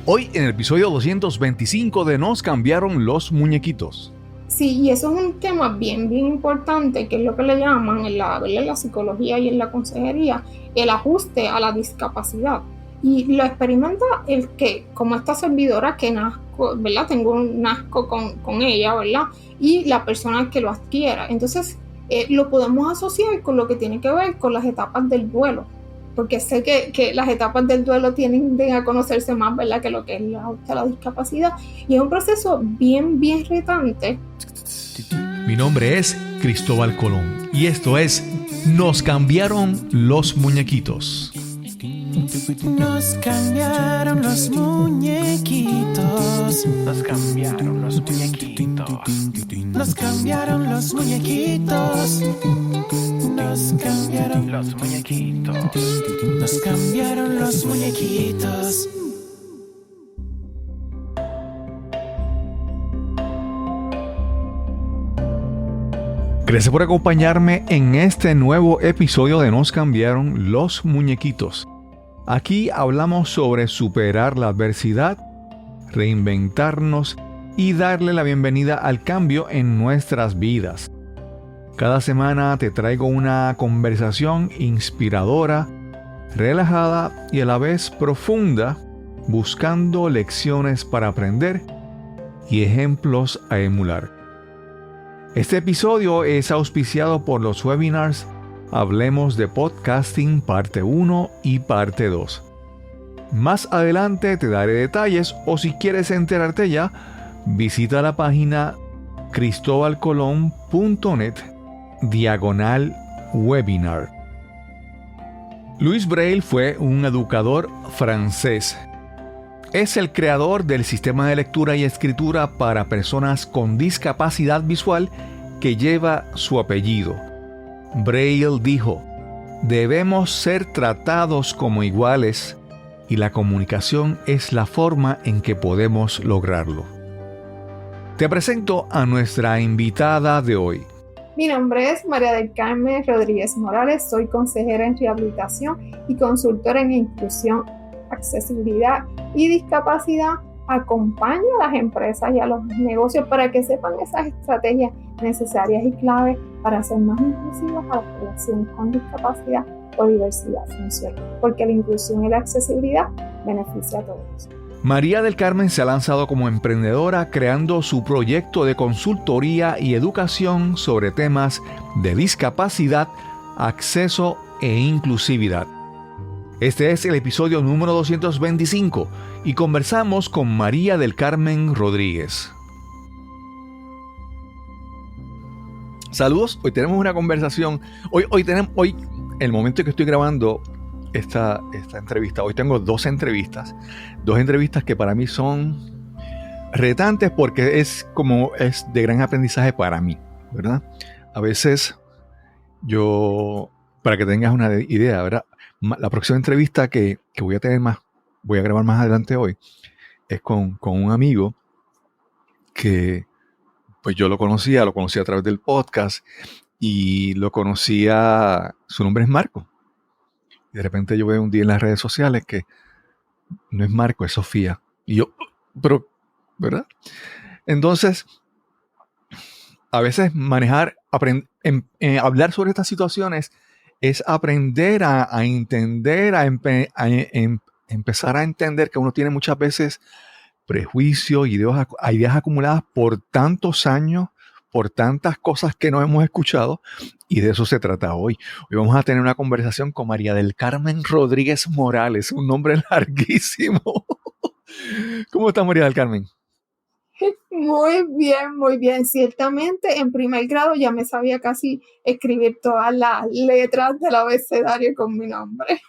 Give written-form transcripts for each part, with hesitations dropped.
Hoy en el episodio 225 de Nos cambiaron los muñequitos. Sí, y eso es un tema bien importante, que es lo que le llaman en la psicología y en la consejería, el ajuste a la discapacidad. Y lo experimenta el que, como esta servidora que nazco, ¿verdad? Tengo un nazco con ella, ¿verdad? Y la persona que lo adquiera. Entonces, lo podemos asociar con lo que tiene que ver con las etapas del duelo. Porque sé que las etapas del duelo tienden a conocerse más, ¿verdad?, que lo que es el ajuste a la discapacidad. Y es un proceso bien retante. Mi nombre es Cristóbal Colón y esto es Nos cambiaron los muñequitos. Nos cambiaron los muñequitos. Nos cambiaron los muñequitos. Nos cambiaron los muñequitos. Nos cambiaron Los muñequitos. Nos cambiaron los muñequitos. Gracias por acompañarme en este nuevo episodio de Nos cambiaron los muñequitos. Aquí hablamos sobre superar la adversidad, reinventarnos y darle la bienvenida al cambio en nuestras vidas. Cada semana te traigo una conversación inspiradora, relajada y a la vez profunda, buscando lecciones para aprender y ejemplos a emular. Este episodio es auspiciado por los webinars Hablemos de Podcasting Parte 1 y Parte 2. Más adelante te daré detalles o si quieres enterarte ya, visita la página cristobalcolon.net/webinar. Louis Braille fue un educador francés. Es el creador del sistema de lectura y escritura para personas con discapacidad visual que lleva su apellido. Braille dijo: debemos ser tratados como iguales y la comunicación es la forma en que podemos lograrlo. Te presento a nuestra invitada de hoy. Mi nombre es María del Carmen Rodríguez Morales, soy consejera en rehabilitación y consultora en inclusión, accesibilidad y discapacidad. Acompaño a las empresas y a los negocios para que sepan esas estrategias necesarias y claves para ser más inclusivos a la población con discapacidad o diversidad funcional, porque la inclusión y la accesibilidad beneficia a todos. María del Carmen se ha lanzado como emprendedora creando su proyecto de consultoría y educación sobre temas de discapacidad, acceso e inclusividad. Este es el episodio número 225 y conversamos con María del Carmen Rodríguez. Saludos, hoy tenemos una conversación. Hoy el momento en que estoy grabando esta entrevista, hoy tengo dos entrevistas que para mí son retantes porque es de gran aprendizaje para mí, ¿verdad? A veces para que tengas una idea, ¿verdad? La próxima entrevista que voy a grabar más adelante hoy, es con un amigo que pues yo lo conocía a través del podcast y su nombre es Marco. Y de repente yo veo un día en las redes sociales que no es Marco, es Sofía. Y yo, pero, ¿verdad? Entonces, a veces hablar sobre estas situaciones es aprender a entender, empezar a entender que uno tiene muchas veces prejuicios, ideas acumuladas por tantos años, por tantas cosas que no hemos escuchado, y de eso se trata hoy. Hoy vamos a tener una conversación con María del Carmen Rodríguez Morales, un nombre larguísimo. ¿Cómo está María del Carmen? Muy bien. Ciertamente, en primer grado ya me sabía casi escribir todas las letras del abecedario con mi nombre.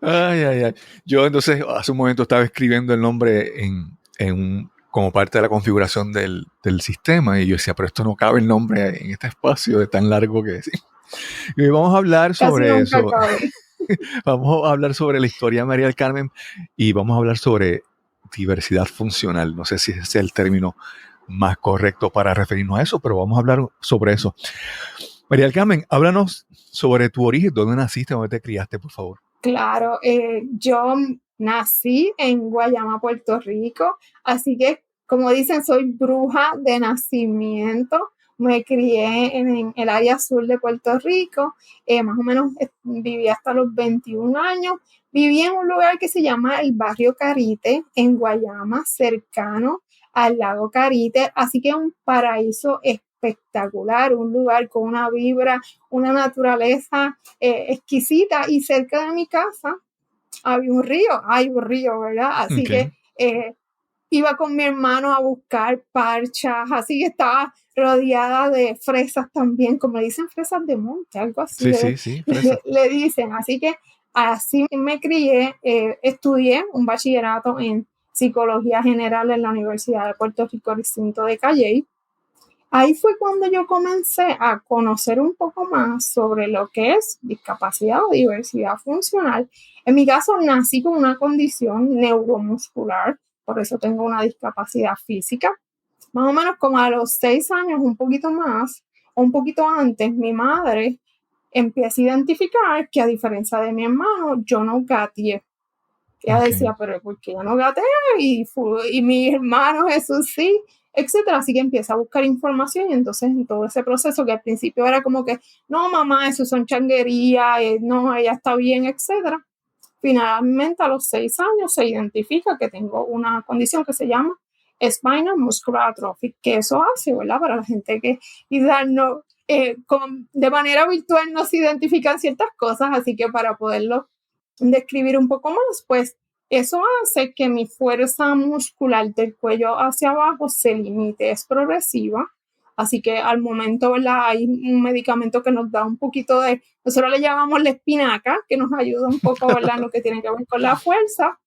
Ay. Yo entonces hace un momento estaba escribiendo el nombre como parte de la configuración del sistema y yo decía, pero esto no cabe el nombre en este espacio de tan largo que es. Y hoy vamos a hablar sobre eso. Vamos a hablar sobre la historia de María del Carmen y vamos a hablar sobre diversidad funcional. No sé si ese es el término más correcto para referirnos a eso, pero vamos a hablar sobre eso. María del Carmen, háblanos sobre tu origen, dónde naciste, dónde te criaste, por favor. Claro, yo nací en Guayama, Puerto Rico, así que, como dicen, soy bruja de nacimiento. Me crié en el área sur de Puerto Rico, más o menos viví hasta los 21 años. Viví en un lugar que se llama el Barrio Carite, en Guayama, cercano al lago Carite, así que es un paraíso espectacular, un lugar con una vibra, una naturaleza exquisita, y cerca de mi casa hay un río, ¿verdad? Así Okay. que iba con mi hermano a buscar parchas, así que estaba rodeada de fresas también, como le dicen, fresas de monte, algo así Sí, fresa. le dicen. Así que así me crié, estudié un bachillerato en Psicología General en la Universidad de Puerto Rico, recinto de Calley. Ahí fue cuando yo comencé a conocer un poco más sobre lo que es discapacidad o diversidad funcional. En mi caso, nací con una condición neuromuscular, por eso tengo una discapacidad física. Más o menos como a los 6 años, un poquito más, o un poquito antes, mi madre empieza a identificar que, a diferencia de mi hermano, yo no gateé. Ella decía, pero ¿por qué yo no gateé? Y mi hermano Jesús sí, etcétera. Así que empieza a buscar información, y entonces en todo ese proceso, que al principio era como que, no, mamá, eso son changuerías, no, ella está bien, etcétera. Finalmente, a los 6 años, se identifica que tengo una condición que se llama Spinal Muscular Atrophy, que eso hace, ¿verdad? Para la gente que no, de manera virtual no se identifican ciertas cosas, así que para poderlo describir un poco más, pues eso hace que mi fuerza muscular del cuello hacia abajo se limite, es progresiva. Así que al momento, ¿verdad? Hay un medicamento que nos da un poquito de, nosotros le llamamos la espinaca, que nos ayuda un poco, ¿verdad? En lo que tiene que ver con la fuerza.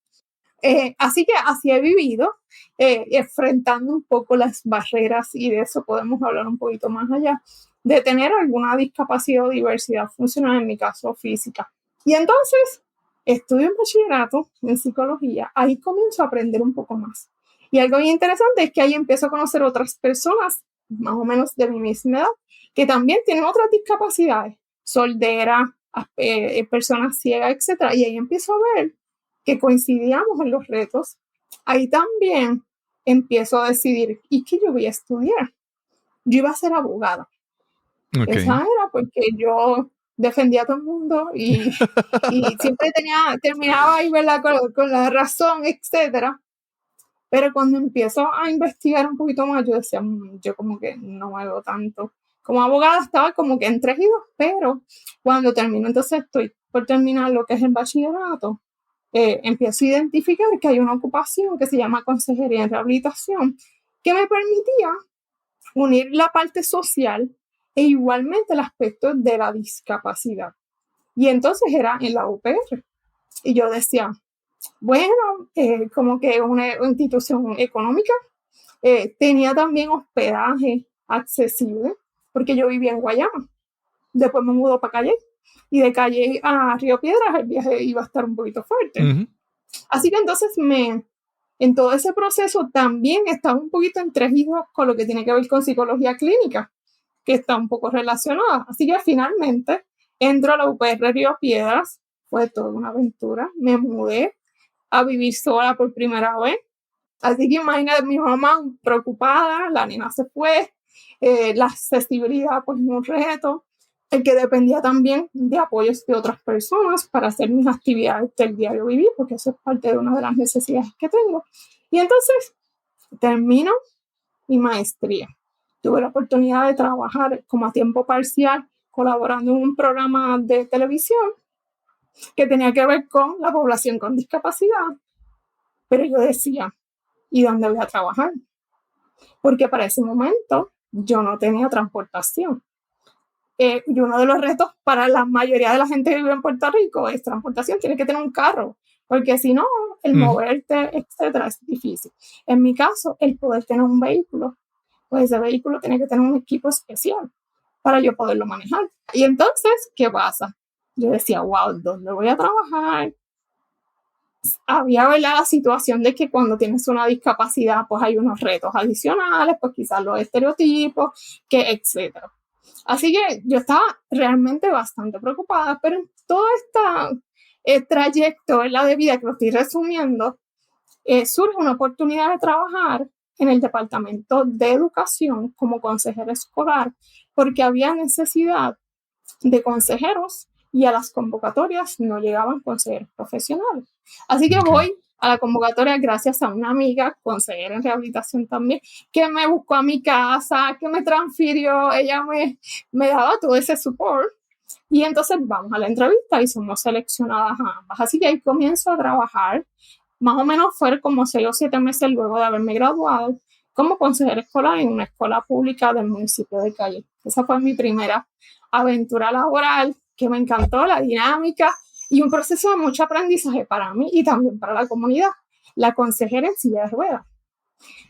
Así que así he vivido, enfrentando un poco las barreras, y de eso podemos hablar un poquito más allá, de tener alguna discapacidad o diversidad funcional, en mi caso física. Y entonces estudio en bachillerato en psicología, ahí comienzo a aprender un poco más. Y algo bien interesante es que ahí empiezo a conocer otras personas, más o menos de mi misma edad, que también tienen otras discapacidades, sordera, personas ciegas, etc. Y ahí empiezo a ver que coincidíamos en los retos. Ahí también empiezo a decidir, ¿y qué yo voy a estudiar? Yo iba a ser abogada. Esa era porque yo defendía a todo el mundo y siempre terminaba ahí, ¿verdad? Con la razón, etcétera. Pero cuando empiezo a investigar un poquito más, yo decía, yo como que no me veo tanto. Como abogada estaba como que entre y dos, pero cuando termino, entonces estoy por terminar lo que es el bachillerato, empiezo a identificar que hay una ocupación que se llama consejería en rehabilitación, que me permitía unir la parte social e igualmente el aspecto de la discapacidad. Y entonces era en la UPR. Y yo decía, bueno, como que una institución económica, tenía también hospedaje accesible, porque yo vivía en Guayama. Después me mudó para Calle, y de Calle a Río Piedras el viaje iba a estar un poquito fuerte. Uh-huh. Así que entonces en todo ese proceso también estaba un poquito entregido con lo que tiene que ver con psicología clínica, que está un poco relacionada. Así que finalmente entro a la UPR Río Piedras, fue toda una aventura, me mudé a vivir sola por primera vez. Así que imagínate, mi mamá preocupada, la nena se fue, la accesibilidad pues un reto, el que dependía también de apoyos de otras personas para hacer mis actividades del diario vivir, porque eso es parte de una de las necesidades que tengo. Y entonces termino mi maestría. Tuve la oportunidad de trabajar como a tiempo parcial, colaborando en un programa de televisión que tenía que ver con la población con discapacidad. Pero yo decía, ¿y dónde voy a trabajar? Porque para ese momento yo no tenía transportación. Y uno de los retos para la mayoría de la gente que vive en Puerto Rico es transportación. Tienes que tener un carro, porque si no, el moverte, etcétera, es difícil. En mi caso, el poder tener un vehículo, pues ese vehículo tiene que tener un equipo especial para yo poderlo manejar. Y entonces, ¿qué pasa? Yo decía, wow, ¿dónde voy a trabajar? Había, ¿verdad?, la situación de que cuando tienes una discapacidad, pues hay unos retos adicionales, pues quizás los estereotipos, que etcétera. Así que yo estaba realmente bastante preocupada, pero en toda esta trayecto, ¿verdad?, de vida, que lo estoy resumiendo, surge una oportunidad de trabajar en el Departamento de Educación como consejera escolar, porque había necesidad de consejeros y a las convocatorias no llegaban consejeros profesionales. Así que voy a la convocatoria gracias a una amiga, consejera en rehabilitación también, que me buscó a mi casa, que me transfirió, ella me daba todo ese support. Y entonces vamos a la entrevista y somos seleccionadas a ambas. Así que ahí comienzo a trabajar. Más o menos fue como 6 o 7 meses luego de haberme graduado como consejera escolar en una escuela pública del municipio de Calle. Esa fue mi primera aventura laboral, que me encantó, la dinámica y un proceso de mucho aprendizaje para mí y también para la comunidad. La consejera en silla de ruedas.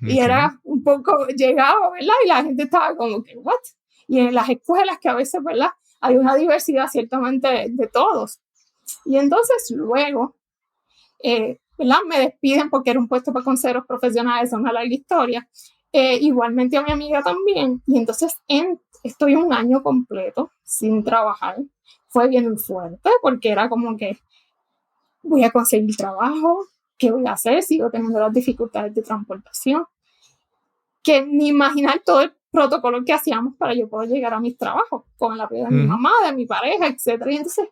Y era un poco llegado, ¿verdad? Y la gente estaba como que, ¿what? Y en las escuelas que a veces, ¿verdad?, hay una diversidad ciertamente de todos. Y entonces luego, ¿verdad?, me despiden porque era un puesto para consejeros profesionales, es una larga historia. Igualmente a mi amiga también. Y entonces estoy un año completo sin trabajar. Fue bien fuerte porque era como que voy a conseguir trabajo, ¿qué voy a hacer? Sigo teniendo las dificultades de transportación. Que ni imaginar todo el protocolo que hacíamos para yo poder llegar a mis trabajos, con el apoyo de mi mamá, de mi pareja, etc. Y entonces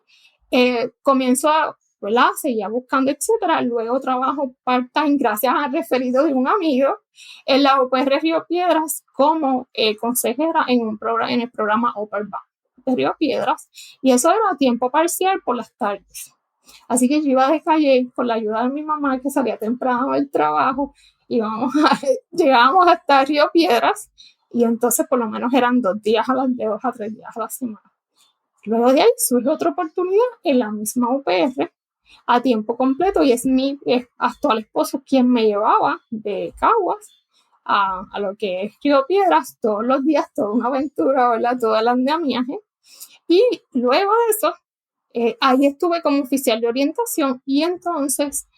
comienzo a, ¿verdad?, seguía buscando, etc. Luego trabajo part-time gracias al referido de un amigo en la UPR Río Piedras como consejera en el programa Upper Back de Río Piedras. Y eso era a tiempo parcial por las tardes. Así que yo iba de Calle con la ayuda de mi mamá, que salía temprano del trabajo, llegábamos hasta Río Piedras, y entonces por lo menos eran 2 días de 2 a 3 días a la semana. Luego de ahí surge otra oportunidad en la misma UPR a tiempo completo, y es mi actual esposo quien me llevaba de Caguas a lo que es Río Piedras todos los días, toda una aventura, ¿verdad?, todo el andamiaje. Y luego de eso, ahí estuve como oficial de orientación, y entonces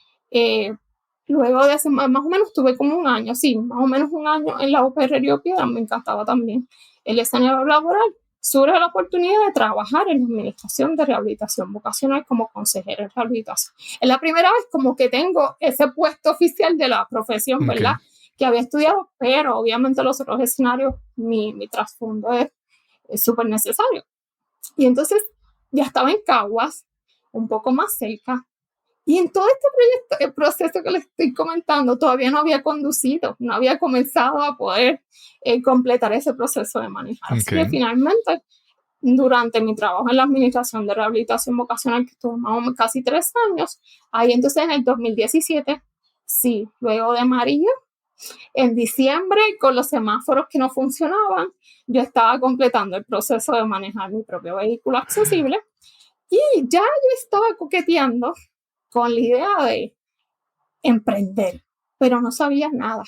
luego de ese, más o menos tuve como un año, sí, más o menos un año en la UPR Río Piedras. Me encantaba también el escenario laboral. Surge la oportunidad de trabajar en la administración de rehabilitación vocacional como consejera en rehabilitación. Es la primera vez como que tengo ese puesto oficial de la profesión, ¿verdad?, que había estudiado, pero obviamente los otros escenarios, mi trasfondo es súper necesario. Y entonces ya estaba en Caguas, un poco más cerca. Y en todo este proyecto, el proceso que les estoy comentando, todavía no había conducido, no había comenzado a poder completar ese proceso de manejar. Así que finalmente, durante mi trabajo en la administración de rehabilitación vocacional, que estuvo más o menos casi 3 años, ahí entonces en el 2017, sí, luego de María, en diciembre, con los semáforos que no funcionaban, yo estaba completando el proceso de manejar mi propio vehículo accesible, y ya yo estaba coqueteando con la idea de emprender, pero no sabía nada.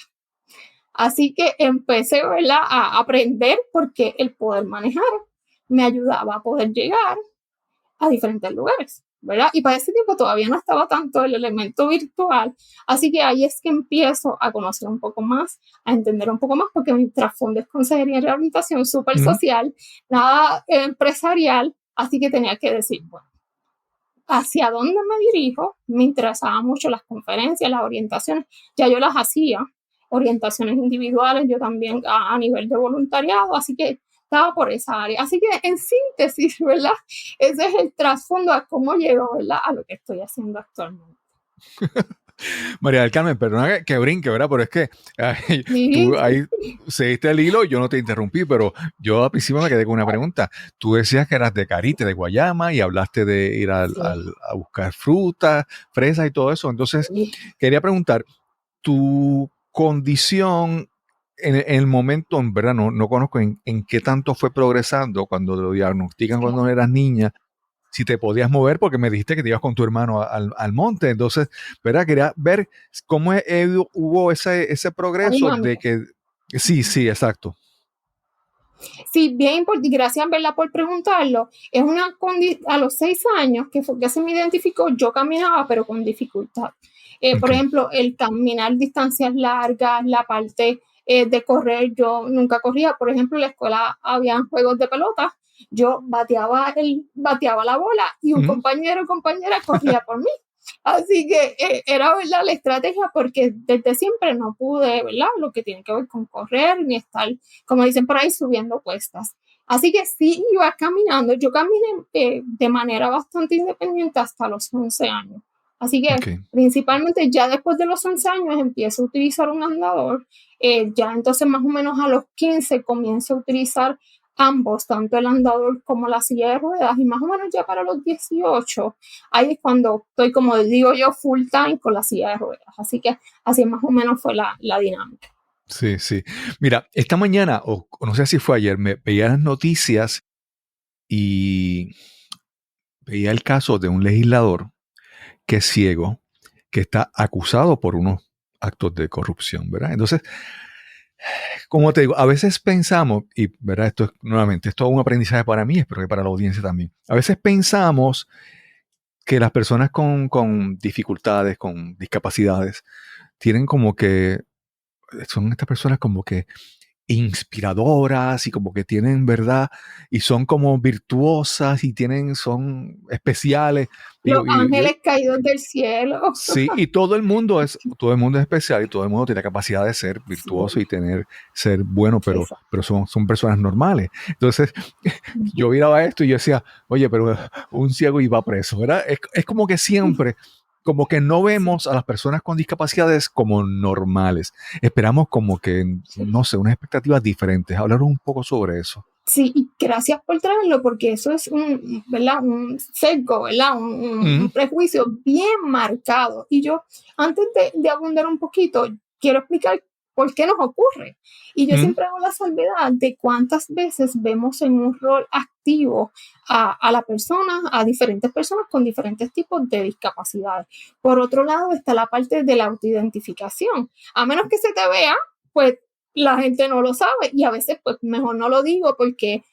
Así que empecé, ¿verdad?, a aprender, porque el poder manejar me ayudaba a poder llegar a diferentes lugares, ¿verdad? Y para ese tiempo todavía no estaba tanto el elemento virtual, así que ahí es que empiezo a conocer un poco más, a entender un poco más, porque mi trasfondo es consejería y rehabilitación, súper social, nada empresarial, así que tenía que decir, bueno, ¿hacia dónde me dirijo? Me interesaban mucho las conferencias, las orientaciones, ya yo las hacía, orientaciones individuales, yo también a nivel de voluntariado, así que estaba por esa área. Así que en síntesis, ¿verdad?, ese es el trasfondo a cómo llego, ¿verdad?, a lo que estoy haciendo actualmente. María del Carmen, perdona que brinque, ¿verdad? Pero es que tú ahí seguiste el hilo, yo no te interrumpí, pero yo al principio me quedé con una pregunta. Tú decías que eras de Carite, de Guayama, y hablaste de ir a buscar frutas, fresas y todo eso. Entonces, quería preguntar, tu condición en el momento, en verdad, no conozco en qué tanto fue progresando cuando lo diagnostican cuando eras niña, si te podías mover, porque me dijiste que te ibas con tu hermano al monte. Entonces, ¿verdad? Quería ver cómo hubo ese progreso de que... Sí, exacto. Sí, bien importante, gracias, ¿verdad?, por preguntarlo. Es a los 6 años, que fue que se me identificó, yo caminaba, pero con dificultad. Por ejemplo, el caminar distancias largas, la parte de correr, yo nunca corría. Por ejemplo, en la escuela había juegos de pelota, yo bateaba la bola y un compañero o compañera corría por mí. Así que era, ¿verdad?, la estrategia, porque desde siempre no pude, ¿verdad?, lo que tiene que ver con correr ni estar, como dicen por ahí, subiendo cuestas. Así que sí iba caminando. Yo caminé de manera bastante independiente hasta los 11 años. Así que principalmente ya después de los 11 años empiezo a utilizar un andador. Ya entonces más o menos a los 15 comienzo a utilizar ambos, tanto el andador como la silla de ruedas, y más o menos ya para los 18, ahí es cuando estoy, como digo yo, full time con la silla de ruedas. Así que así más o menos fue la dinámica. Sí, sí. Mira, esta mañana, o no sé si fue ayer, me veía las noticias y veía el caso de un legislador que es ciego, que está acusado por unos actos de corrupción, ¿verdad? Entonces, como te digo, a veces pensamos, y ¿verdad? Esto es todo un aprendizaje para mí, espero que para la audiencia también. A veces pensamos que las personas con dificultades, con discapacidades, tienen como que, son estas personas como que inspiradoras y como que tienen, ¿verdad? Y son como virtuosas y son especiales. Los ángeles caídos del cielo. Sí, y todo el mundo es especial y todo el mundo tiene la capacidad de ser virtuoso y ser bueno, pero son personas normales. Entonces, yo miraba esto y yo decía, oye, pero un ciego iba preso, ¿verdad? Es como que siempre, como que no vemos a las personas con discapacidades como normales. Esperamos como que, no sé, unas expectativas diferentes. Hablar un poco sobre eso. Sí, y gracias por traerlo, porque eso es ¿verdad?, un sesgo, ¿verdad?, un prejuicio bien marcado. Y yo, antes de abundar un poquito, quiero explicar por qué nos ocurre. Y yo siempre hago la salvedad de cuántas veces vemos en un rol activo a la persona, a diferentes personas con diferentes tipos de discapacidades. Por otro lado está la parte de la autoidentificación. A menos que se te vea, pues la gente no lo sabe, y a veces pues mejor no lo digo porque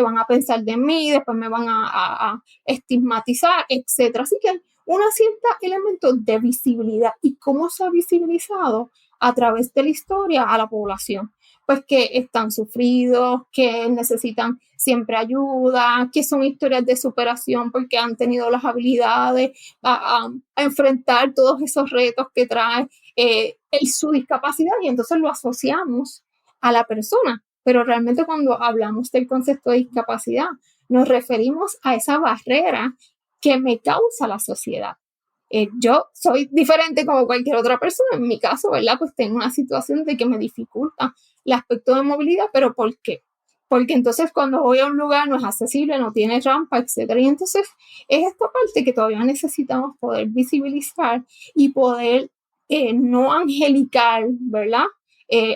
van a pensar de mí, después me van a estigmatizar, etc. Así que una cierta elemento de visibilidad. ¿Y cómo se ha visibilizado? A través de la historia a la población. Pues que están sufridos, que necesitan siempre ayuda, que son historias de superación porque han tenido las habilidades a enfrentar todos esos retos que trae su discapacidad, y entonces lo asociamos a la persona. Pero realmente cuando hablamos del concepto de discapacidad, nos referimos a esa barrera que me causa la sociedad. Yo soy diferente como cualquier otra persona. En mi caso, ¿verdad?, pues tengo una situación de que me dificulta el aspecto de movilidad. ¿Pero por qué? Porque entonces cuando voy a un lugar no es accesible, no tiene rampa, etc. Y entonces es esta parte que todavía necesitamos poder visibilizar y poder no angelicar, ¿verdad?,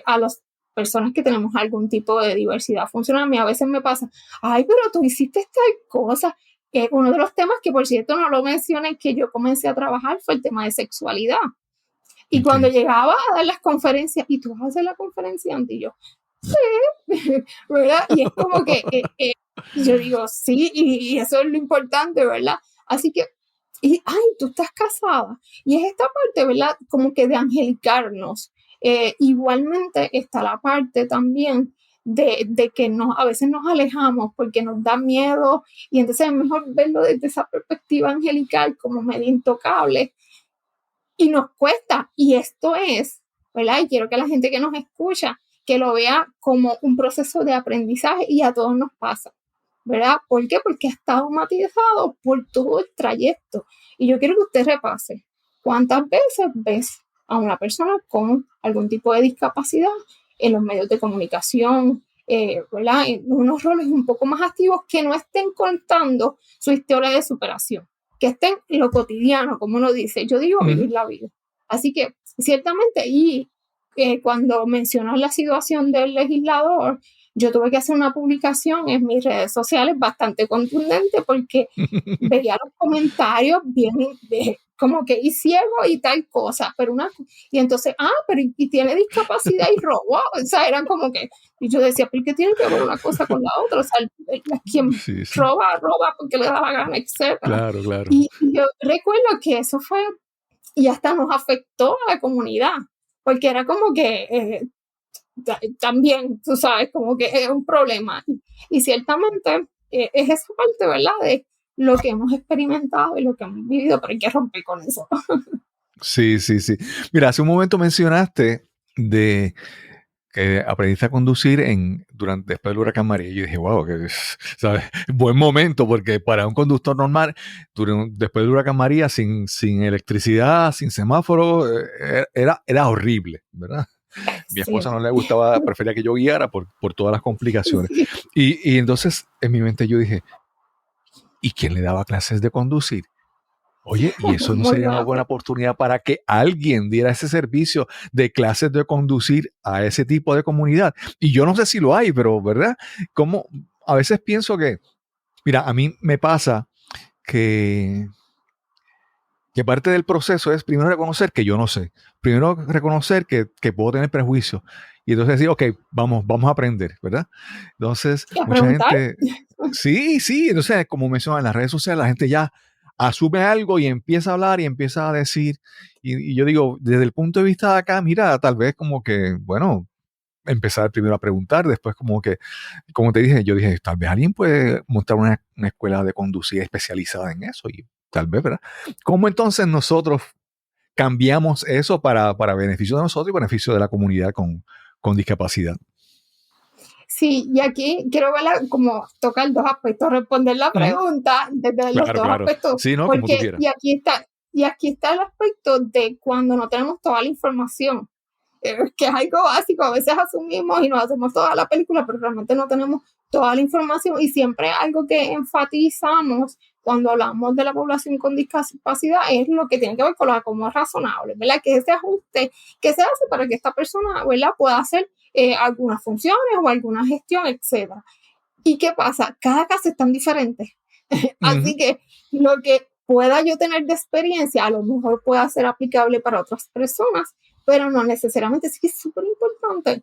a las personas que tenemos algún tipo de diversidad funcional. A mí a veces me pasa, ay, pero tú hiciste tal cosa. Uno de los temas que, por cierto, no lo mencioné, que yo comencé a trabajar, fue el tema de sexualidad. Y cuando llegaba a dar las conferencias, ¿y tú vas a hacer la conferencia, Andy? Y yo, sí, ¿verdad? Y es como que yo digo, sí, y eso es lo importante, ¿verdad? Así que, tú estás casada. Y es esta parte, ¿verdad?, como que de angelicarnos. Igualmente está la parte también de que a veces nos alejamos porque nos da miedo, y entonces es mejor verlo desde esa perspectiva angelical como medio intocable, y nos cuesta. Y esto es, ¿verdad?, y quiero que la gente que nos escucha que lo vea como un proceso de aprendizaje, y a todos nos pasa, ¿verdad? ¿Por qué? Porque está automatizado por todo el trayecto. Y yo quiero que usted repase cuántas veces ves a una persona con algún tipo de discapacidad en los medios de comunicación, ¿verdad?, en unos roles un poco más activos, que no estén contando su historia de superación, que estén en lo cotidiano, como uno dice. Yo digo vivir la vida. Así que ciertamente, y cuando mencionas la situación del legislador, yo tuve que hacer una publicación en mis redes sociales bastante contundente, porque veía los comentarios bien como que y ciego y tal cosa, y entonces, pero y tiene discapacidad y robó. O sea, eran como que, y yo decía, ¿pero qué tiene que ver una cosa con la otra? O sea, quien roba porque le da la gana, etc. Claro. Y yo recuerdo que eso fue, y hasta nos afectó a la comunidad, porque era como que también, tú sabes, como que es un problema. Y ciertamente es esa parte, ¿verdad? De lo que hemos experimentado y lo que hemos vivido, pero hay que romper con eso. Sí, sí, sí. Mira, hace un momento mencionaste de que aprendiste a conducir después del huracán María. Y yo dije, wow, ¿sabes? Buen momento, porque para un conductor normal, después del huracán María, sin electricidad, sin semáforo, era horrible, ¿verdad? Mi esposa Sí. no le gustaba, prefería que yo guiara por todas las complicaciones. Y entonces en mi mente yo dije, ¿y quién le daba clases de conducir? Oye, ¿y eso no Muy sería una buena buena pregunta. oportunidad para que alguien diera ese servicio de clases de conducir a ese tipo de comunidad? Y yo no sé si lo hay, pero ¿verdad? Como a veces pienso que, mira, a mí me pasa que parte del proceso es primero reconocer que yo no sé. Primero reconocer que puedo tener prejuicios. Y entonces decir, ok, vamos a aprender, ¿verdad? Entonces, ¿Y a mucha preguntar? gente, sí, sí, entonces, como mencionaba en las redes sociales, la gente ya asume algo y empieza a hablar y empieza a decir. Y yo digo, desde el punto de vista de acá, mira, tal vez como que, bueno, empezar primero a preguntar, después como que, como te dije, yo dije, tal vez alguien puede montar una escuela de conducir especializada en eso y tal vez, ¿verdad? ¿Cómo entonces nosotros cambiamos eso para beneficio de nosotros y beneficio de la comunidad con discapacidad? Sí, y aquí quiero verla como tocar dos aspectos, responder la Ujú. pregunta desde los Claro, dos claro. aspectos, Sí, ¿no? Como tú porque quieras. y aquí está el aspecto de cuando no tenemos toda la información, que es algo básico, a veces asumimos y nos hacemos toda la película, pero realmente no tenemos toda la información y siempre algo que enfatizamos cuando hablamos de la población con discapacidad es lo que tiene que ver con lo como es razonable, ¿verdad? Que ese ajuste que se hace para que esta persona, ¿verdad?, pueda hacer algunas funciones o alguna gestión, etc. ¿Y qué pasa? Cada caso es tan diferente. Ujú. Así que lo que pueda yo tener de experiencia a lo mejor pueda ser aplicable para otras personas, pero no necesariamente. Sí que es súper importante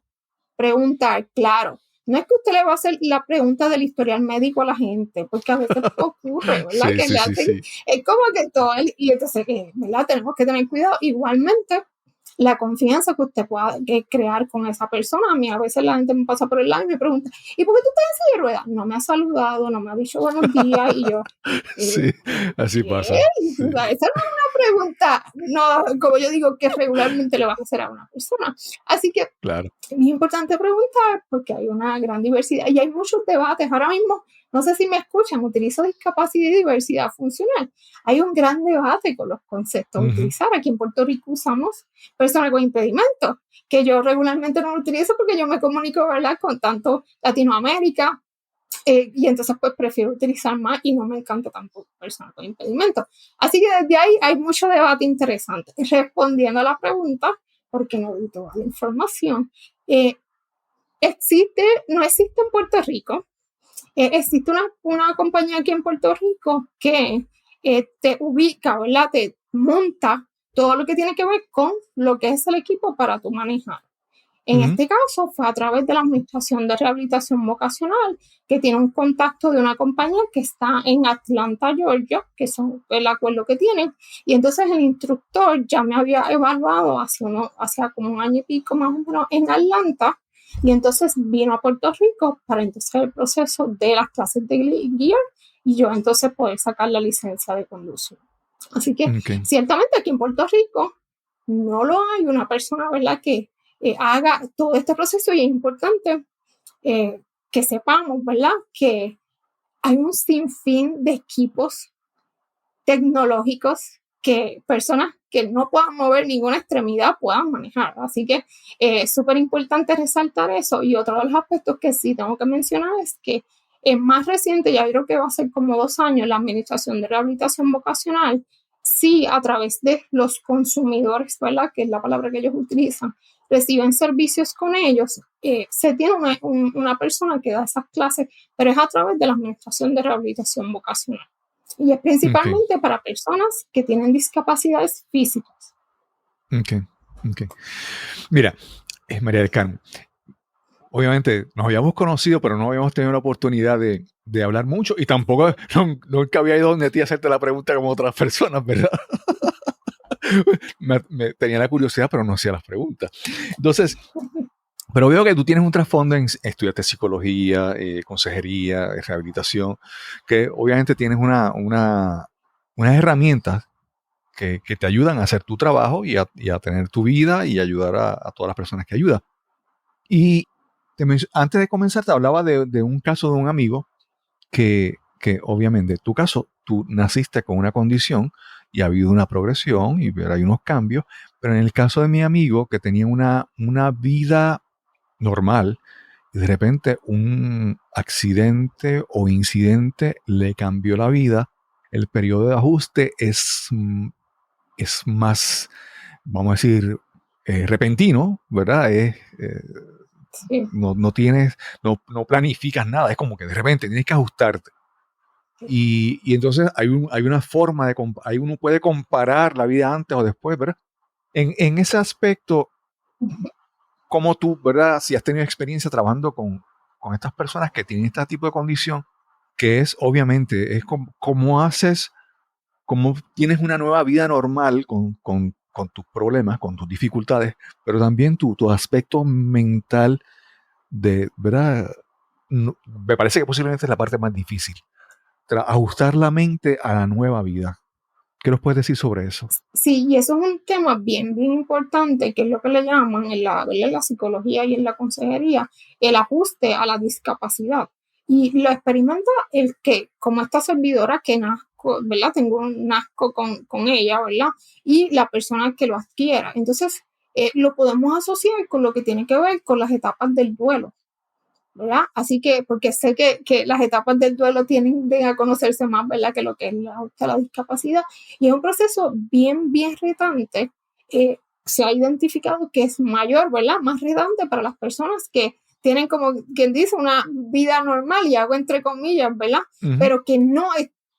preguntar, claro. No es que usted le va a hacer la pregunta del historial médico a la gente, porque a veces ocurre, ¿verdad? Sí, Que sí, le sí, hacen, sí. es como que todo, y entonces, ¿verdad? Tenemos que tener cuidado. Igualmente, la confianza que usted pueda crear con esa persona. A mí a veces la gente me pasa por el lado y me pregunta, ¿y por qué tú estás en silla de ruedas? No me ha saludado, no me ha dicho buenos días, y yo, Sí, así ¿qué? pasa. O Sí, sea, esa no es una pregunta, no, como yo digo, que regularmente le vas a hacer a una persona. Así que claro. es importante preguntar porque hay una gran diversidad y hay muchos debates. Ahora mismo, no sé si me escuchan, utilizo discapacidad y diversidad funcional. Hay un gran debate con los conceptos a Ujú. utilizar. Aquí en Puerto Rico usamos personas con impedimentos, que yo regularmente no lo utilizo porque yo me comunico, ¿verdad?, con tanto Latinoamérica, y entonces pues prefiero utilizar más y no me encanta tampoco personas con impedimentos. Así que desde ahí hay mucho debate interesante. Respondiendo a la pregunta, porque no doy toda la información, eh, no existe en Puerto Rico, existe una compañía aquí en Puerto Rico que te ubica, ¿verdad? Te monta todo lo que tiene que ver con lo que es el equipo para tu manejar. En Ujú. este caso fue a través de la Administración de Rehabilitación Vocacional, que tiene un contacto de una compañía que está en Atlanta, Georgia, que es el acuerdo que tienen. Y entonces el instructor ya me había evaluado hace como un año y pico más o menos en Atlanta. Y entonces vino a Puerto Rico para entonces el proceso de las clases de guiar y yo entonces poder sacar la licencia de conducción. Así que Ok. ciertamente aquí en Puerto Rico no lo hay una persona, ¿verdad?, que haga todo este proceso y es importante que sepamos, ¿verdad?, que hay un sinfín de equipos tecnológicos que personas que no puedan mover ninguna extremidad puedan manejar. Así que es súper importante resaltar eso. Y otro de los aspectos que sí tengo que mencionar es que es más reciente, ya creo que va a ser como 2 años, la Administración de Rehabilitación Vocacional, sí, a través de los consumidores, ¿verdad?, que es la palabra que ellos utilizan, reciben servicios con ellos, se tiene una persona que da esas clases, pero es a través de la Administración de Rehabilitación Vocacional. Y es Ok. principalmente para personas que tienen discapacidades físicas. Ok. Ok. Mira, es María del Carmen. Obviamente nos habíamos conocido, pero no habíamos tenido la oportunidad de hablar mucho y tampoco nunca había ido donde ti a hacerte la pregunta como otras personas, ¿verdad? Tenía la curiosidad, pero no hacía las preguntas. Entonces, Pero veo que tú tienes un trasfondo en estudiarte psicología, consejería, rehabilitación, que obviamente tienes unas herramientas que te ayudan a hacer tu trabajo y a tener tu vida y ayudar a todas las personas que ayudas. Y antes de comenzar te hablaba de un caso de un amigo que obviamente en tu caso tú naciste con una condición y ha habido una progresión y hay unos cambios, pero en el caso de mi amigo que tenía una vida normal y de repente un accidente o incidente le cambió la vida, el periodo de ajuste es más, vamos a decir, repentino, ¿verdad? Sí. No tienes, no planificas nada, es como que de repente tienes que ajustarte. Y entonces hay una forma ahí uno puede comparar la vida antes o después, ¿verdad? En ese aspecto, como tú, ¿verdad? Si has tenido experiencia trabajando con estas personas que tienen este tipo de condición, que es obviamente, es como haces, como tienes una nueva vida normal con tus problemas, con tus dificultades, pero también tu aspecto mental de, ¿verdad? Me parece que posiblemente es la parte más difícil. Ajustar la mente a la nueva vida. ¿Qué nos puedes decir sobre eso? Sí, y eso es un tema bien, bien importante, que es lo que le llaman en la psicología y en la consejería, el ajuste a la discapacidad. Y lo experimenta el que, como esta servidora que nazco, ¿verdad? Tengo un nazco con ella, ¿verdad? Y la persona que lo adquiera. Entonces, lo podemos asociar con lo que tiene que ver con las etapas del duelo, ¿verdad? Así que, porque sé que las etapas del duelo tienden a conocerse más, ¿verdad? Que lo que es la discapacidad. Y es un proceso bien, bien retante. Se ha identificado que es mayor, ¿verdad? Más retante para las personas que tienen, como quien dice, una vida normal, y hago entre comillas, ¿verdad? Uh-huh. Pero que no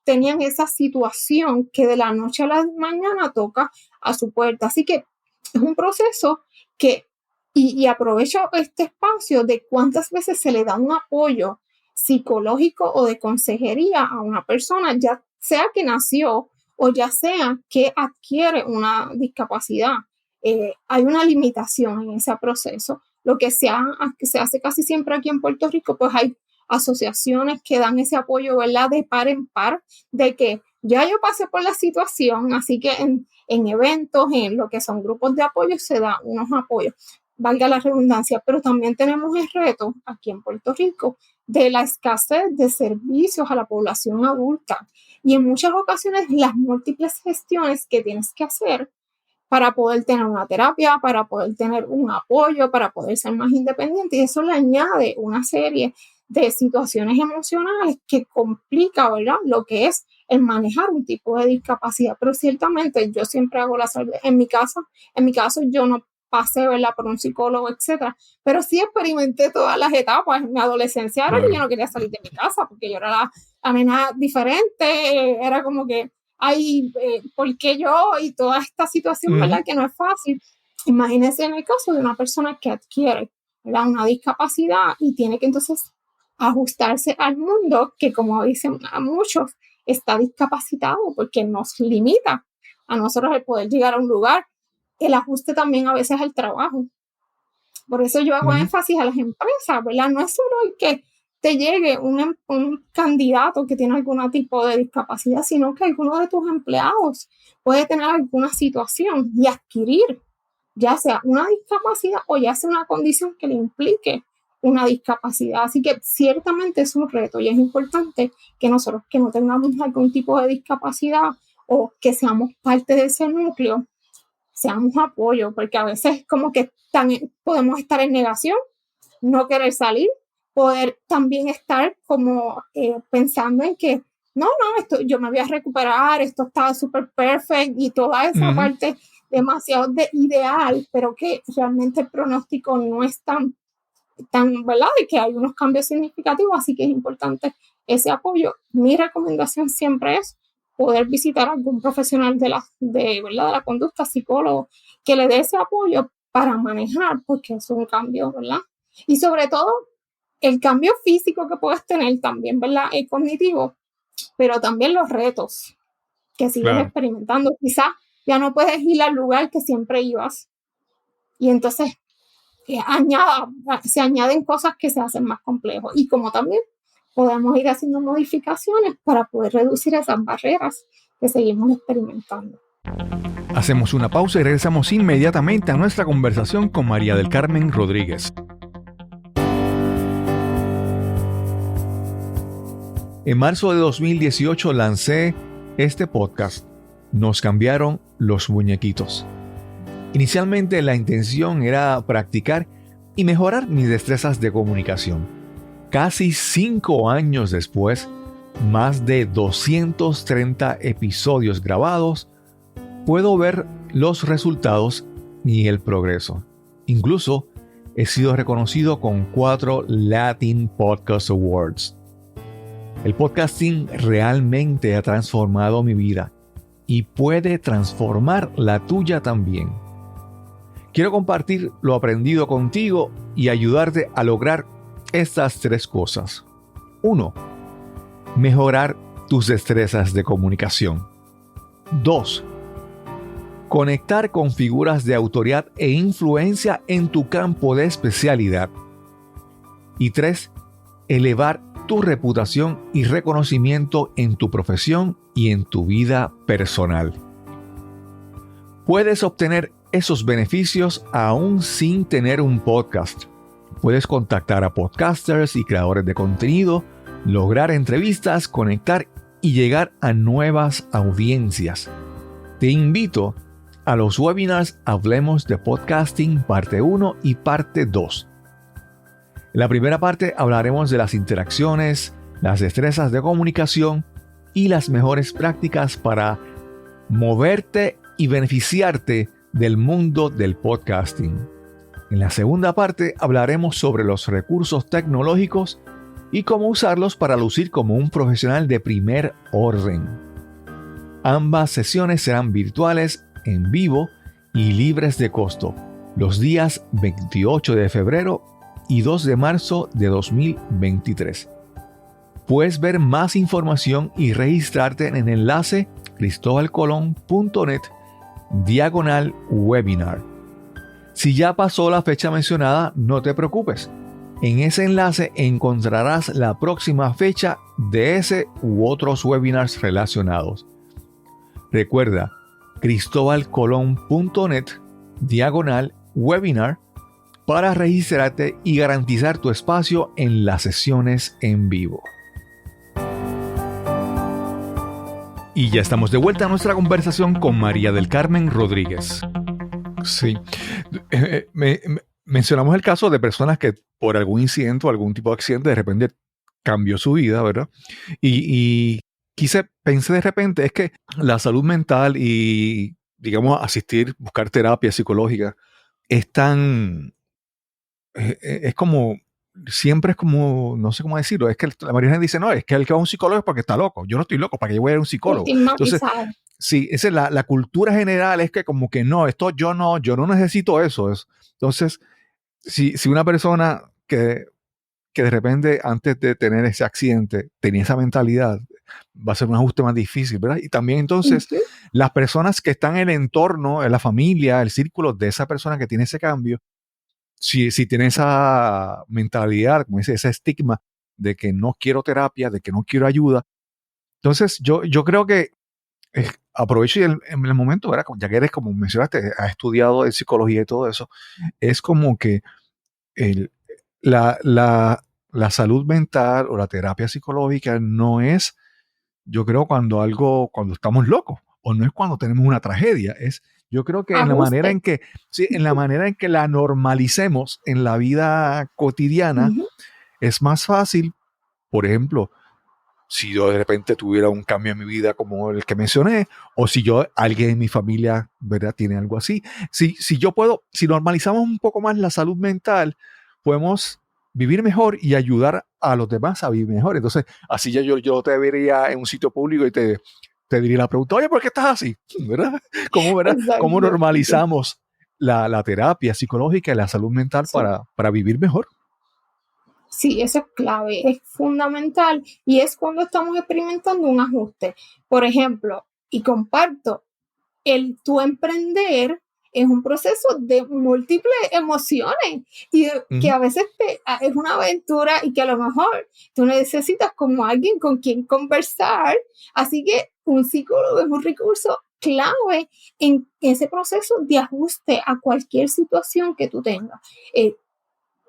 tenían esa situación que de la noche a la mañana toca a su puerta. Así que es un proceso que y aprovecho este espacio de cuántas veces se le da un apoyo psicológico o de consejería a una persona, ya sea que nació o ya sea que adquiere una discapacidad. Hay una limitación en ese proceso. Lo que se hace casi siempre aquí en Puerto Rico, pues hay asociaciones que dan ese apoyo, ¿verdad? De par en par, de que ya yo pasé por la situación, así que en eventos, en lo que son grupos de apoyo, se da unos apoyos, valga la redundancia, pero también tenemos el reto aquí en Puerto Rico de la escasez de servicios a la población adulta y en muchas ocasiones las múltiples gestiones que tienes que hacer para poder tener una terapia, para poder tener un apoyo, para poder ser más independiente, y eso le añade una serie de situaciones emocionales que complica, ¿verdad?, lo que es el manejar un tipo de discapacidad. Pero ciertamente yo siempre hago la salvedad. En mi caso yo no pasé, ¿verdad?, por un psicólogo, etcétera, pero sí experimenté todas las etapas. En mi adolescencia era que yo no quería salir de mi casa porque yo era la nena diferente, era como que ay, ¿por qué yo? Y toda esta situación, ¿verdad?, que no es fácil. Imagínense en el caso de una persona que adquiere, ¿verdad?, una discapacidad y tiene que entonces ajustarse al mundo que, como dicen a muchos, está discapacitado porque nos limita a nosotros el poder llegar a un lugar. El ajuste también a veces al trabajo. Por eso yo hago énfasis a las empresas, ¿verdad? No es solo el que te llegue un candidato que tiene algún tipo de discapacidad, sino que alguno de tus empleados puede tener alguna situación y adquirir ya sea una discapacidad o ya sea una condición que le implique una discapacidad. Así que ciertamente es un reto y es importante que nosotros que no tengamos algún tipo de discapacidad o que seamos parte de ese núcleo, seamos apoyo, porque a veces como que podemos estar en negación, no querer salir, poder también estar como pensando en que no, esto, yo me voy a recuperar, esto está súper perfecto y toda esa parte demasiado ideal, pero que realmente el pronóstico no es tan, ¿verdad? Y que hay unos cambios significativos, así que es importante ese apoyo. Mi recomendación siempre es poder visitar a algún profesional ¿verdad?, de la conducta, psicólogo, que le dé ese apoyo para manejar, porque es un cambio, ¿verdad? Y sobre todo, el cambio físico que puedes tener también, ¿verdad?, es cognitivo, pero también los retos que sigues experimentando. Quizás ya no puedes ir al lugar que siempre ibas. Y entonces se añaden cosas que se hacen más complejos. Y como también podemos ir haciendo modificaciones para poder reducir esas barreras que seguimos experimentando. Hacemos una pausa y regresamos inmediatamente a nuestra conversación con María del Carmen Rodríguez. En marzo de 2018 lancé este podcast, Nos cambiaron los muñequitos. Inicialmente la intención era practicar y mejorar mis destrezas de comunicación. Casi 5 años después, más de 230 episodios grabados, puedo ver los resultados y el progreso. Incluso he sido reconocido con 4 Latin Podcast Awards. El podcasting realmente ha transformado mi vida y puede transformar la tuya también. Quiero compartir lo aprendido contigo y ayudarte a lograr estas 3 cosas. 1. Mejorar tus destrezas de comunicación. 2. Conectar con figuras de autoridad e influencia en tu campo de especialidad. Y 3. Elevar tu reputación y reconocimiento en tu profesión y en tu vida personal. Puedes obtener esos beneficios aún sin tener un podcast. Puedes contactar a podcasters y creadores de contenido, lograr entrevistas, conectar y llegar a nuevas audiencias. Te invito a los webinars Hablemos de Podcasting parte 1 y parte 2. En la primera parte hablaremos de las interacciones, las destrezas de comunicación y las mejores prácticas para moverte y beneficiarte del mundo del podcasting. En la segunda parte hablaremos sobre los recursos tecnológicos y cómo usarlos para lucir como un profesional de primer orden. Ambas sesiones serán virtuales, en vivo y libres de costo, los días 28 de febrero y 2 de marzo de 2023. Puedes ver más información y registrarte en el enlace cristobalcolon.net/webinar. Si ya pasó la fecha mencionada, no te preocupes. En ese enlace encontrarás la próxima fecha de ese u otros webinars relacionados. Recuerda, cristobalcolon.net/webinar para registrarte y garantizar tu espacio en las sesiones en vivo. Y ya estamos de vuelta a nuestra conversación con María del Carmen Rodríguez. Sí, mencionamos el caso de personas que por algún incidente o algún tipo de accidente de repente cambió su vida, ¿verdad? Y pensé de repente, es que la salud mental y, digamos, buscar terapia psicológica es tan, es como, siempre es como, no sé cómo decirlo, es que la mayoría de gente dice, no, es que el que va a un psicólogo es porque está loco. Yo no estoy loco, ¿para qué voy a ir a un psicólogo? Entonces, sí, esa es la cultura general, es que como que no, yo no necesito eso. Entonces, si una persona que de repente antes de tener ese accidente tenía esa mentalidad, va a ser un ajuste más difícil, ¿verdad? Y también entonces las personas que están en el entorno, en la familia, el círculo de esa persona que tiene ese cambio, si tiene esa mentalidad, como dice, ese estigma de que no quiero terapia, de que no quiero ayuda, entonces yo creo que aprovecho en el momento, ¿verdad? Ya que eres, como mencionaste, has estudiado en psicología y todo eso, es como que la salud mental o la terapia psicológica no es, yo creo, cuando estamos locos, o no es cuando tenemos una tragedia, yo creo que en la manera en que la normalicemos en la vida cotidiana, es más fácil. Por ejemplo, si yo de repente tuviera un cambio en mi vida como el que mencioné, o si alguien en mi familia, ¿verdad?, tiene algo así. Si normalizamos un poco más la salud mental, podemos vivir mejor y ayudar a los demás a vivir mejor. Entonces, así ya yo te vería en un sitio público y te diría la pregunta, oye, ¿por qué estás así? ¿Verdad? ¿Cómo normalizamos la terapia psicológica y la salud mental para vivir mejor? Sí, eso es clave, es fundamental y es cuando estamos experimentando un ajuste. Por ejemplo, y comparto, el tu emprender es un proceso de múltiples emociones y que a veces es una aventura y que a lo mejor tú necesitas como alguien con quien conversar. Así que un psicólogo es un recurso clave en ese proceso de ajuste a cualquier situación que tú tengas.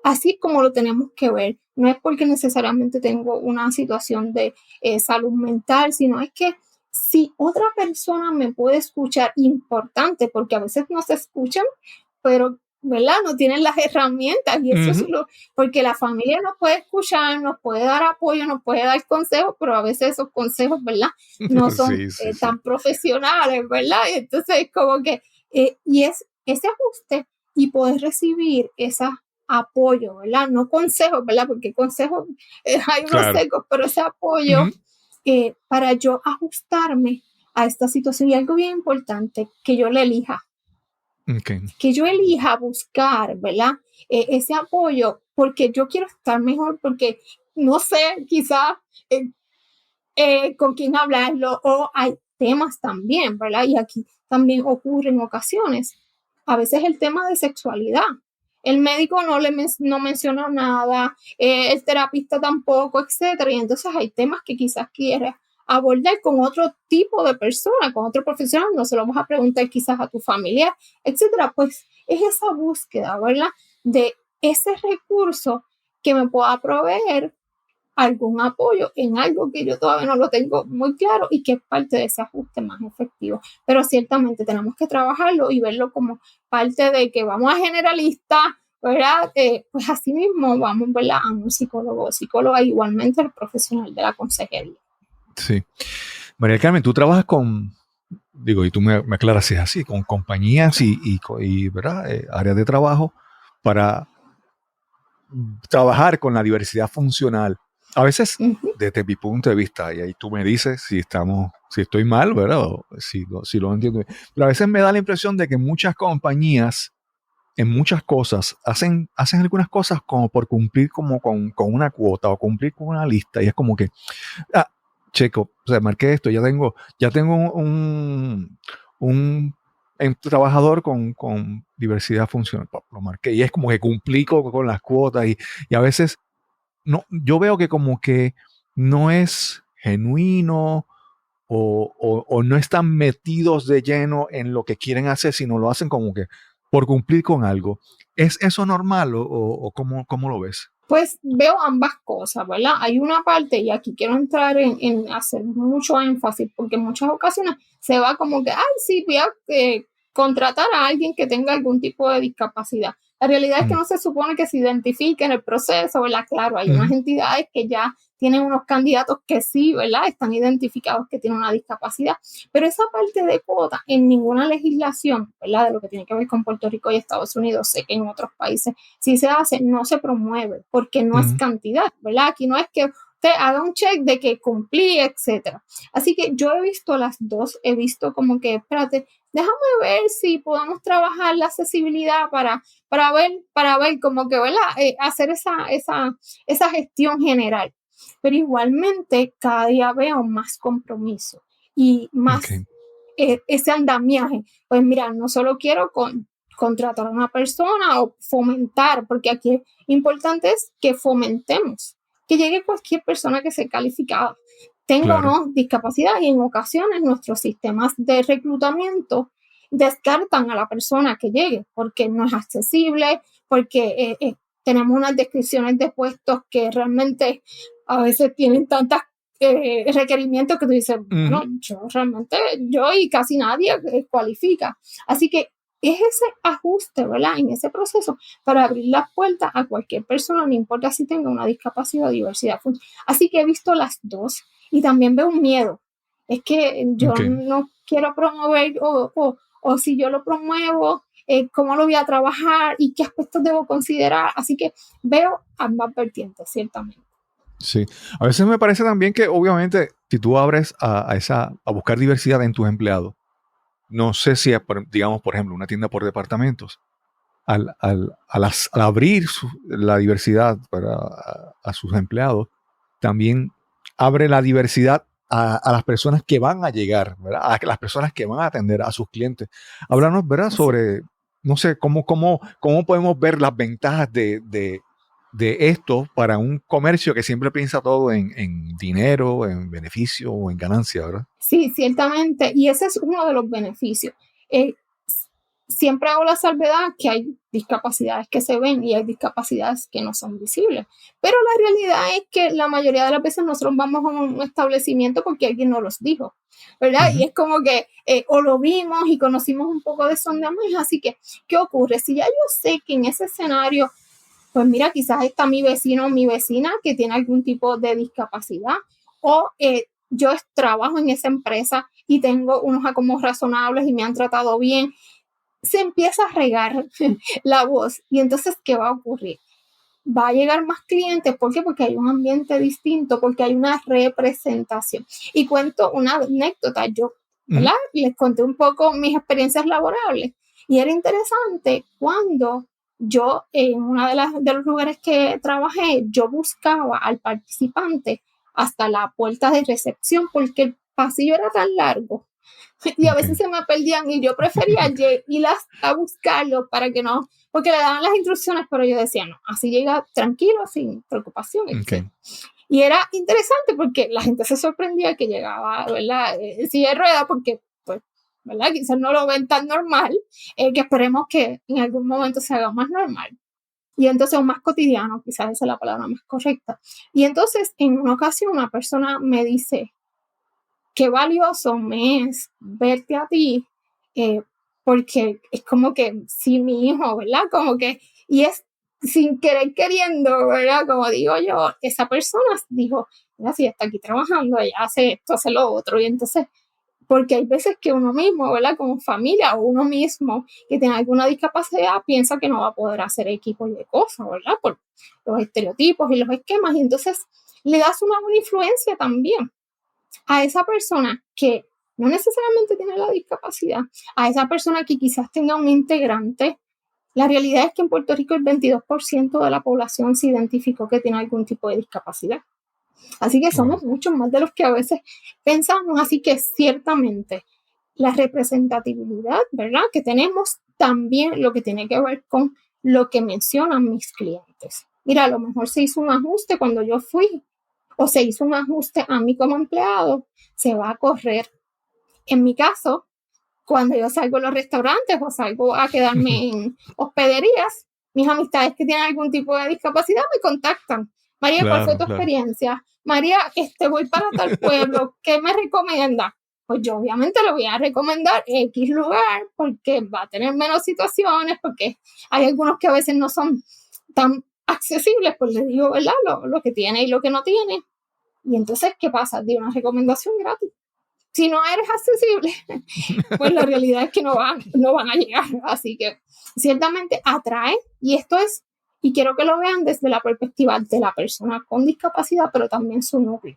Así es como lo tenemos que ver. No es porque necesariamente tengo una situación de salud mental, sino es que si otra persona me puede escuchar, importante, porque a veces no se escuchan, pero, ¿verdad? No tienen las herramientas y eso es porque la familia nos puede escuchar, nos puede dar apoyo, nos puede dar consejos, pero a veces esos consejos, ¿verdad? No son tan profesionales, ¿verdad? Y entonces es como que, y es ese ajuste y poder recibir esa apoyo, ¿verdad? No consejos, ¿verdad? Porque consejos, hay unos secos, pero ese apoyo para yo ajustarme a esta situación. Y algo bien importante, que yo le elija. Que yo elija buscar, ¿verdad? Ese apoyo, porque yo quiero estar mejor, porque no sé, quizás con quién hablarlo, o hay temas también, ¿verdad? Y aquí también ocurre en ocasiones, a veces el tema de sexualidad. El médico no mencionó nada, el terapista tampoco, etcétera. Y entonces hay temas que quizás quieres abordar con otro tipo de persona, con otro profesional, no se lo vas a preguntar quizás a tu familia, etcétera. Pues es esa búsqueda, ¿verdad? De ese recurso que me pueda proveer algún apoyo en algo que yo todavía no lo tengo muy claro y que es parte de ese ajuste más efectivo. Pero ciertamente tenemos que trabajarlo y verlo como parte de que vamos a generalistas, ¿verdad? Pues así mismo vamos, ¿verdad? A un psicóloga, igualmente el profesional de la consejería. Sí. María Carmen, tú trabajas y tú me aclaras si es así, con compañías y ¿verdad? Áreas de trabajo para trabajar con la diversidad funcional. A veces, desde mi punto de vista, y ahí tú me dices si estoy mal, ¿verdad? O si lo entiendo. Pero a veces me da la impresión de que muchas compañías, en muchas cosas, hacen algunas cosas como por cumplir como con una cuota o cumplir con una lista. Y es como que, checo, o sea, marqué esto, ya tengo un trabajador con diversidad funcional. Lo marqué y es como que cumplí con las cuotas y a veces no, yo veo que como que no es genuino o no están metidos de lleno en lo que quieren hacer, sino lo hacen como que por cumplir con algo. ¿Es eso normal o cómo lo ves? Pues veo ambas cosas, ¿verdad? Hay una parte, y aquí quiero entrar en hacer mucho énfasis, porque en muchas ocasiones se va como que, sí, voy a contratar a alguien que tenga algún tipo de discapacidad. La realidad es que no se supone que se identifique en el proceso, ¿verdad? Claro, hay unas entidades que ya tienen unos candidatos que sí, ¿verdad? Están identificados que tienen una discapacidad, pero esa parte de cuota en ninguna legislación, ¿verdad? De lo que tiene que ver con Puerto Rico y Estados Unidos, sé que en otros países sí se hace, no se promueve, porque no es cantidad, ¿verdad? Aquí no es que usted haga un check de que cumplí, etcétera. Así que yo he visto las dos, he visto como que, espérate, déjame ver si podemos trabajar la accesibilidad para ver como que, ¿verdad? Hacer esa gestión general. Pero igualmente cada día veo más compromiso y más ese andamiaje. Pues mira, no solo quiero contratar a una persona o fomentar, porque aquí es importante es que fomentemos, que llegue cualquier persona que sea calificada, tenga o no discapacidad, y en ocasiones nuestros sistemas de reclutamiento descartan a la persona que llegue porque no es accesible, porque tenemos unas descripciones de puestos que realmente a veces tienen tantas requerimientos que tú dices, bueno, yo y casi nadie cualifica. Así que es ese ajuste, ¿verdad? En ese proceso para abrir las puertas a cualquier persona, no importa si tenga una discapacidad o diversidad. Así que he visto las dos y también veo un miedo. Es que yo no quiero promover o si yo lo promuevo, cómo lo voy a trabajar y qué aspectos debo considerar. Así que veo ambas vertientes, ciertamente. Sí, a veces me parece también que obviamente si tú abres a buscar diversidad en tus empleados, no sé si, digamos, por ejemplo, una tienda por departamentos, al abrir la diversidad a sus empleados, también abre la diversidad a las personas que van a llegar, ¿verdad? A las personas que van a atender a sus clientes. Háblanos, ¿verdad? Sobre no sé, cómo podemos ver las ventajas de esto para un comercio que siempre piensa todo en dinero, en beneficio o en ganancia, ¿verdad? Sí, ciertamente, y ese es uno de los beneficios. Eh, Siempre hago la salvedad que hay discapacidades que se ven y hay discapacidades que no son visibles, pero la realidad es que la mayoría de las veces nosotros vamos a un establecimiento porque alguien nos los dijo, ¿verdad? Uh-huh. Y es como que o lo vimos y conocimos un poco de Son de Amores, así que, ¿qué ocurre? Si ya yo sé que en ese escenario, pues mira, quizás está mi vecino o mi vecina que tiene algún tipo de discapacidad, o yo trabajo en esa empresa y tengo unos acomodos razonables y me han tratado bien, se empieza a regar la voz. Y entonces, ¿qué va a ocurrir? Va a llegar más clientes. ¿Por qué? Porque hay un ambiente distinto, porque hay una representación. Y cuento una anécdota. Yo, ¿verdad? Les conté un poco mis experiencias laborables. Y era interesante cuando yo, en uno de los lugares que trabajé, yo buscaba al participante hasta la puerta de recepción porque el pasillo era tan largo y a veces se me perdían y yo prefería ir a buscarlo para que no, porque le daban las instrucciones, pero yo decía, no, así llega tranquilo, sin preocupación. Okay. Y era interesante porque la gente se sorprendía que llegaba, ¿verdad? En silla de ruedas, porque, pues, ¿verdad? Quizás no lo ven tan normal, que esperemos que en algún momento se haga más normal. Y entonces, o más cotidiano, quizás esa es la palabra más correcta. Y entonces, en una ocasión, una persona me dice, qué valioso me es verte a ti, porque es como que si mi hijo, ¿verdad? Como que, y es sin querer queriendo, ¿verdad? Como digo yo, esa persona dijo, mira, si está aquí trabajando, ella hace esto, hace lo otro, y entonces, porque hay veces que uno mismo, ¿verdad? Como familia o uno mismo que tiene alguna discapacidad piensa que no va a poder hacer equipos de cosas, ¿verdad? Por los estereotipos y los esquemas, y entonces le das una buena influencia también a esa persona que no necesariamente tiene la discapacidad, a esa persona que quizás tenga un integrante. La realidad es que en Puerto Rico el 22% de la población se identificó que tiene algún tipo de discapacidad. Así que somos muchos más de los que a veces pensamos. Así que ciertamente la representatividad, ¿verdad?, que tenemos, también lo que tiene que ver con lo que mencionan mis clientes. Mira, a lo mejor se hizo un ajuste cuando yo fui, o se hizo un ajuste a mí como empleado, se va a correr. En mi caso, cuando yo salgo a los restaurantes o salgo a quedarme en hospederías, mis amistades que tienen algún tipo de discapacidad me contactan. María, ¿cuál fue tu experiencia? María, voy para tal pueblo, ¿qué me recomienda? Pues yo obviamente le voy a recomendar X lugar porque va a tener menos situaciones, porque hay algunos que a veces no son tan accesibles, pues les digo, ¿verdad? Lo que tiene y lo que no tiene. Y entonces, ¿qué pasa? Di una recomendación gratis. Si no eres accesible, pues la realidad es que no van a llegar. Así que ciertamente atrae, y esto es, y quiero que lo vean desde la perspectiva de la persona con discapacidad, pero también su núcleo,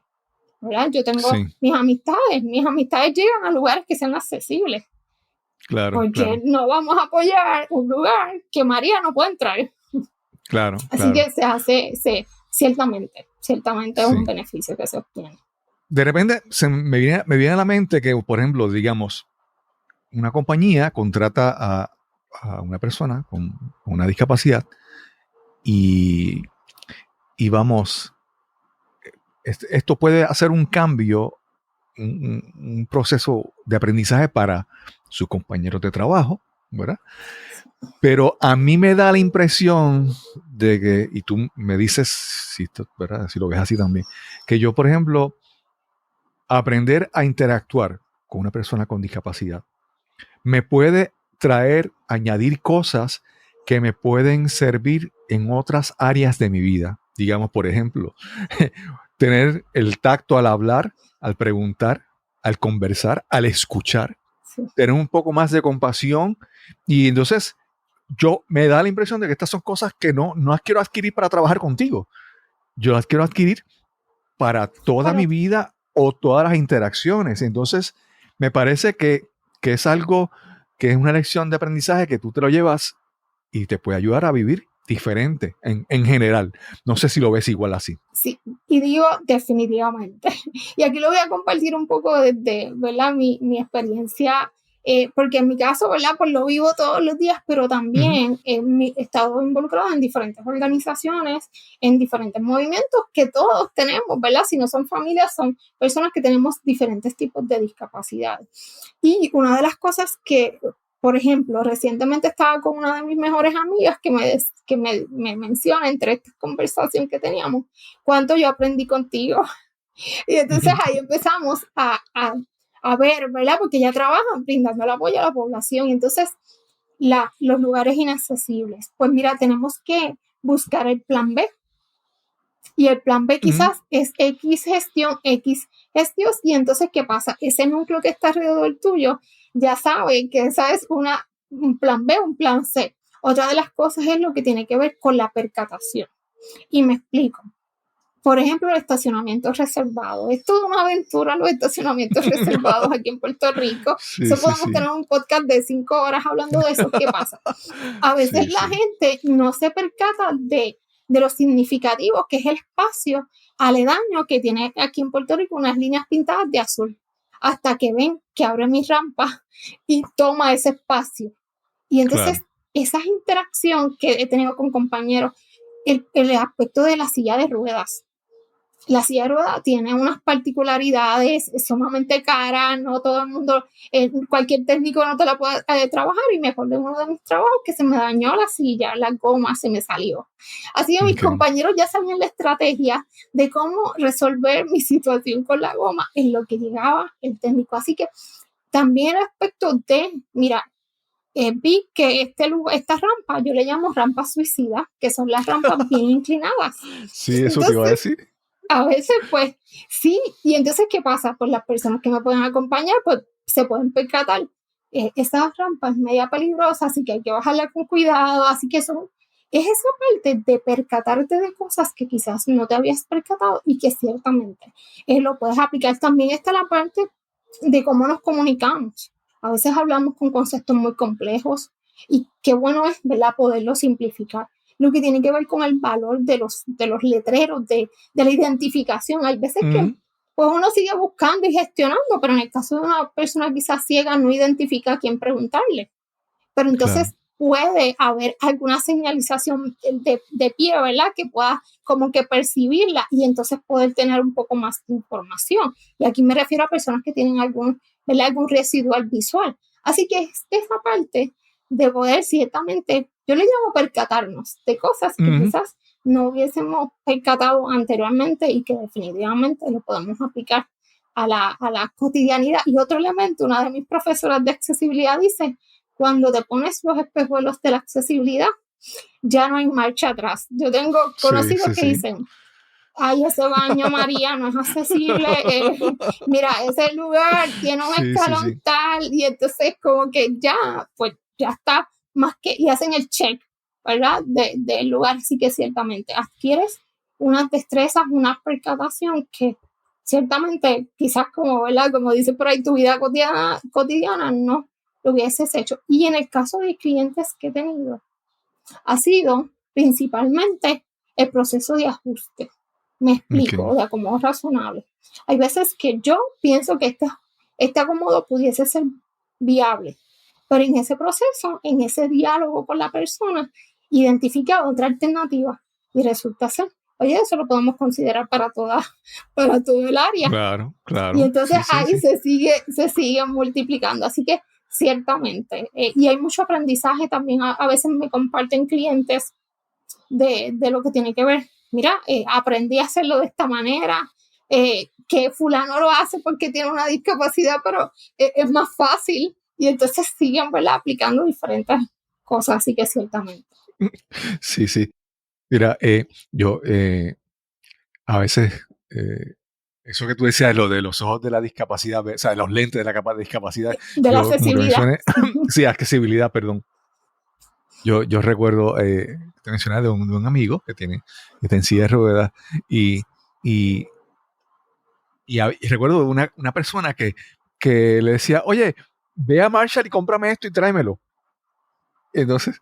¿verdad? Yo tengo mis amistades llegan a lugares que sean accesibles. Claro. Porque no vamos a apoyar un lugar que María no puede entrar. Claro. Así que se hace, ciertamente es un beneficio que se obtiene. De repente me viene a la mente que, por ejemplo, digamos, una compañía contrata a una persona con una discapacidad y vamos, esto puede hacer un cambio, un proceso de aprendizaje para sus compañeros de trabajo, ¿verdad? Pero a mí me da la impresión de que, y tú me dices, ¿verdad?, si lo ves así también, que yo, por ejemplo, aprender a interactuar con una persona con discapacidad me puede añadir cosas que me pueden servir en otras áreas de mi vida. Digamos, por ejemplo, tener el tacto al hablar, al preguntar, al conversar, al escuchar, tener un poco más de compasión. Y entonces yo me da la impresión de que estas son cosas que no las quiero adquirir para trabajar contigo. Yo las quiero adquirir para toda mi vida o todas las interacciones. Entonces, me parece que es algo que es una lección de aprendizaje que tú te lo llevas y te puede ayudar a vivir diferente en general. No sé si lo ves igual así. Sí, y digo definitivamente. Y aquí lo voy a compartir un poco desde, ¿verdad?, mi experiencia porque en mi caso, ¿verdad? Pues lo vivo todos los días, pero también he estado involucrada en diferentes organizaciones, en diferentes movimientos que todos tenemos, ¿verdad? Si no son familias, son personas que tenemos diferentes tipos de discapacidades. Y una de las cosas que, por ejemplo, recientemente estaba con una de mis mejores amigas que me menciona entre esta conversación que teníamos, cuánto yo aprendí contigo. Y entonces ahí empezamos a ver, ¿verdad? Porque ya trabajan brindando el apoyo a la población. Y entonces, los lugares inaccesibles. Pues mira, tenemos que buscar el plan B. Y el plan B quizás es X gestión. Y entonces, ¿qué pasa? Ese núcleo que está alrededor tuyo ya sabe que esa es un plan B, un plan C. Otra de las cosas es lo que tiene que ver con la percatación. Y me explico. Por ejemplo, el estacionamiento reservado. Es toda una aventura los estacionamientos reservados aquí en Puerto Rico. Podemos tener un podcast de 5 horas hablando de eso. ¿Qué pasa? A veces la gente no se percata de lo significativo que es el espacio aledaño que tiene aquí en Puerto Rico unas líneas pintadas de azul. Hasta que ven que abre mi rampa y toma ese espacio. Y entonces, esa interacción que he tenido con compañeros, el aspecto de la silla de ruedas. La silla de ruedas tiene unas particularidades sumamente caras, no todo el mundo, cualquier técnico no te la puede trabajar, y me acordé de uno de mis trabajos que se me dañó la silla, la goma se me salió. Así que mis compañeros ya sabían la estrategia de cómo resolver mi situación con la goma en lo que llegaba el técnico. Así que también el aspecto de, mira, vi que esta rampa, yo le llamo rampa suicida, que son las rampas bien inclinadas. Sí, eso te iba a decir. A veces, pues, sí. Y entonces, ¿qué pasa? Pues las personas que me pueden acompañar, pues, se pueden percatar. Esa rampa es media peligrosa, así que hay que bajarla con cuidado. Así que es esa parte de percatarte de cosas que quizás no te habías percatado y que ciertamente lo puedes aplicar. También está la parte de cómo nos comunicamos. A veces hablamos con conceptos muy complejos y qué bueno es, ¿verdad?, poderlo simplificar. Lo que tiene que ver con el valor de los letreros, de la identificación. Hay veces que pues uno sigue buscando y gestionando, pero en el caso de una persona quizás ciega no identifica a quién preguntarle. Pero entonces puede haber alguna señalización de pie, ¿verdad?, que pueda como que percibirla y entonces poder tener un poco más de información. Y aquí me refiero a personas que tienen algún residual visual. Así que esa parte de poder ciertamente, yo le llamo percatarnos de cosas que quizás no hubiésemos percatado anteriormente y que definitivamente lo podemos aplicar a la cotidianidad. Y otro elemento, una de mis profesoras de accesibilidad dice, cuando te pones los espejuelos de la accesibilidad, ya no hay marcha atrás. Yo tengo conocidos que dicen, ay, ese baño, María, no es accesible, mira, ese lugar tiene un escalón tal, y entonces como que ya está más que, y hacen el check, ¿verdad?, del lugar. Así que ciertamente adquieres unas destrezas, una percatación que ciertamente quizás como dice por ahí, tu vida cotidiana no lo hubieses hecho. Y en el caso de clientes que he tenido, ha sido principalmente el proceso de ajuste. Me explico, o sea, como razonable. Hay veces que yo pienso que este acomodo pudiese ser viable, pero en ese proceso, en ese diálogo con la persona, identifica otra alternativa y resulta ser, oye, eso lo podemos considerar para todo el área. Claro. Y entonces ahí se sigue multiplicando. Así que ciertamente, y hay mucho aprendizaje también. A veces me comparten clientes de lo que tiene que ver. Mira, aprendí a hacerlo de esta manera, que fulano lo hace porque tiene una discapacidad, pero es más fácil. Y entonces siguen, ¿verdad?, aplicando diferentes cosas, así que ciertamente. Sí. Mira, yo a veces, eso que tú decías, lo de los ojos de la discapacidad, o sea, los lentes de la discapacidad. De la accesibilidad. Sí, accesibilidad, perdón. Yo recuerdo, te mencioné de un amigo que está en silla de ruedas y recuerdo de una persona que le decía, oye, ve a Marshall y cómprame esto y tráemelo. Entonces,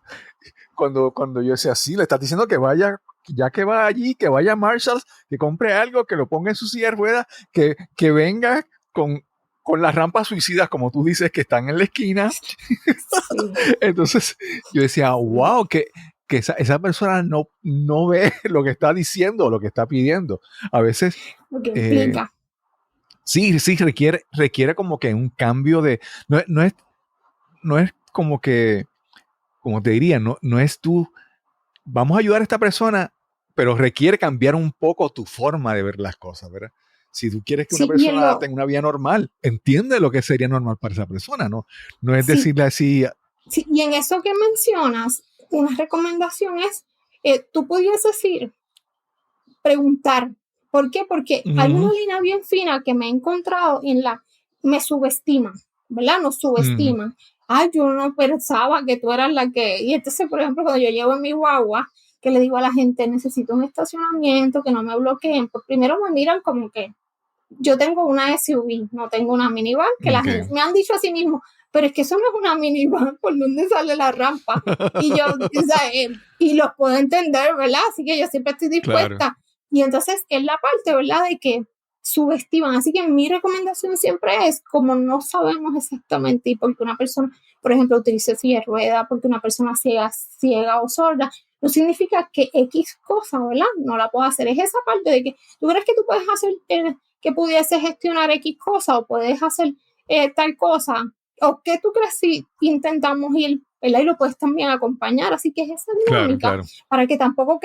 cuando yo decía, sí, le estás diciendo que vaya, ya que va allí, que vaya a Marshall, que compre algo, que lo ponga en su silla de ruedas, que venga con con las rampas suicidas, como tú dices, que están en la esquina. Sí. Entonces yo decía, wow, que esa persona no ve lo que está diciendo o lo que está pidiendo. A veces Lo que eh, implica. sí, requiere como que un cambio de... No es como que, como te diría, no es tú, vamos a ayudar a esta persona, pero requiere cambiar un poco tu forma de ver las cosas, ¿verdad? Si tú quieres que una Sí, y en persona tenga una vida normal, entiende lo que sería normal para esa persona, ¿no? No es sí, decirle así, sí, y en eso que mencionas, una recomendación es, tú pudieses decir, preguntar. ¿Por qué? Porque hay una ujú, línea bien fina que me he encontrado en me subestiman, ¿verdad? Nos ujú, subestiman. Ay, yo no pensaba que tú eras la que... Y entonces, por ejemplo, cuando yo llevo en mi guagua, que le digo a la gente, necesito un estacionamiento, que no me bloqueen, pues primero me miran como que yo tengo una SUV, no tengo una minivan, que la okay. gente me han dicho así mismo, pero es que eso no es una minivan, ¿por dónde sale la rampa? Y yo, o sea, y los puedo entender, ¿verdad? Así que yo siempre estoy Claro, dispuesta. Y entonces es la parte, ¿verdad? De que subestiman. Así que mi recomendación siempre es, como no sabemos exactamente y porque una persona, por ejemplo, utilice silla de rueda, porque una persona ciega o sorda, no significa que X cosa, ¿verdad? No la pueda hacer. Es esa parte de que tú crees que tú puedes hacer que pudiese gestionar X cosa o puedes hacer tal cosa, o qué tú crees si intentamos ir, ¿verdad? Y lo puedes también acompañar, así que es esa claro, dinámica claro, para que tampoco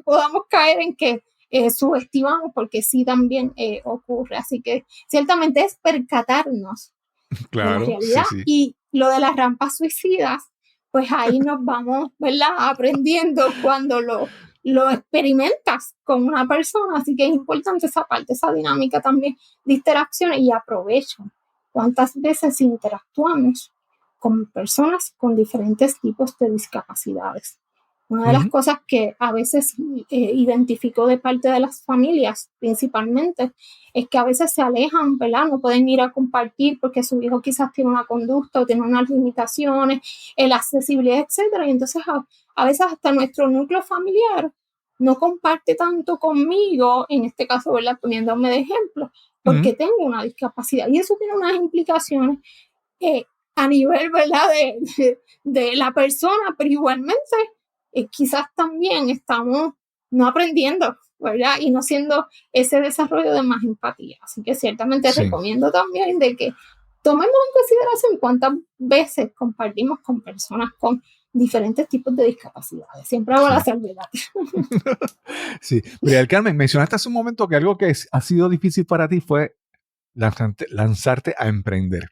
podamos caer en que subestimamos, porque sí también ocurre, así que ciertamente es percatarnos de la claro, sí, realidad sí, y lo de las rampas suicidas, pues ahí nos vamos, ¿verdad? Aprendiendo cuando lo experimentas con una persona, así que es importante esa parte, esa dinámica también de interacciones y aprovecho cuántas veces interactuamos con personas con diferentes tipos de discapacidades. Una de las ujú, cosas que a veces identifico de parte de las familias, principalmente, es que a veces se alejan, ¿verdad? No pueden ir a compartir porque su hijo quizás tiene una conducta o tiene unas limitaciones, la accesibilidad, etcétera. Y entonces a veces hasta nuestro núcleo familiar no comparte tanto conmigo, en este caso, ¿verdad? Poniéndome de ejemplo, ujú, porque tengo una discapacidad. Y eso tiene unas implicaciones a nivel, ¿verdad? De la persona, pero igualmente quizás también estamos no aprendiendo, ¿verdad? Y no siendo ese desarrollo de más empatía. Así que ciertamente sí. recomiendo también de que tomemos en consideración cuántas veces compartimos con personas con diferentes tipos de discapacidades. Siempre hago la Sí. salvedad. Sí. María del Carmen, mencionaste hace un momento que algo que ha sido difícil para ti fue lanzarte a emprender.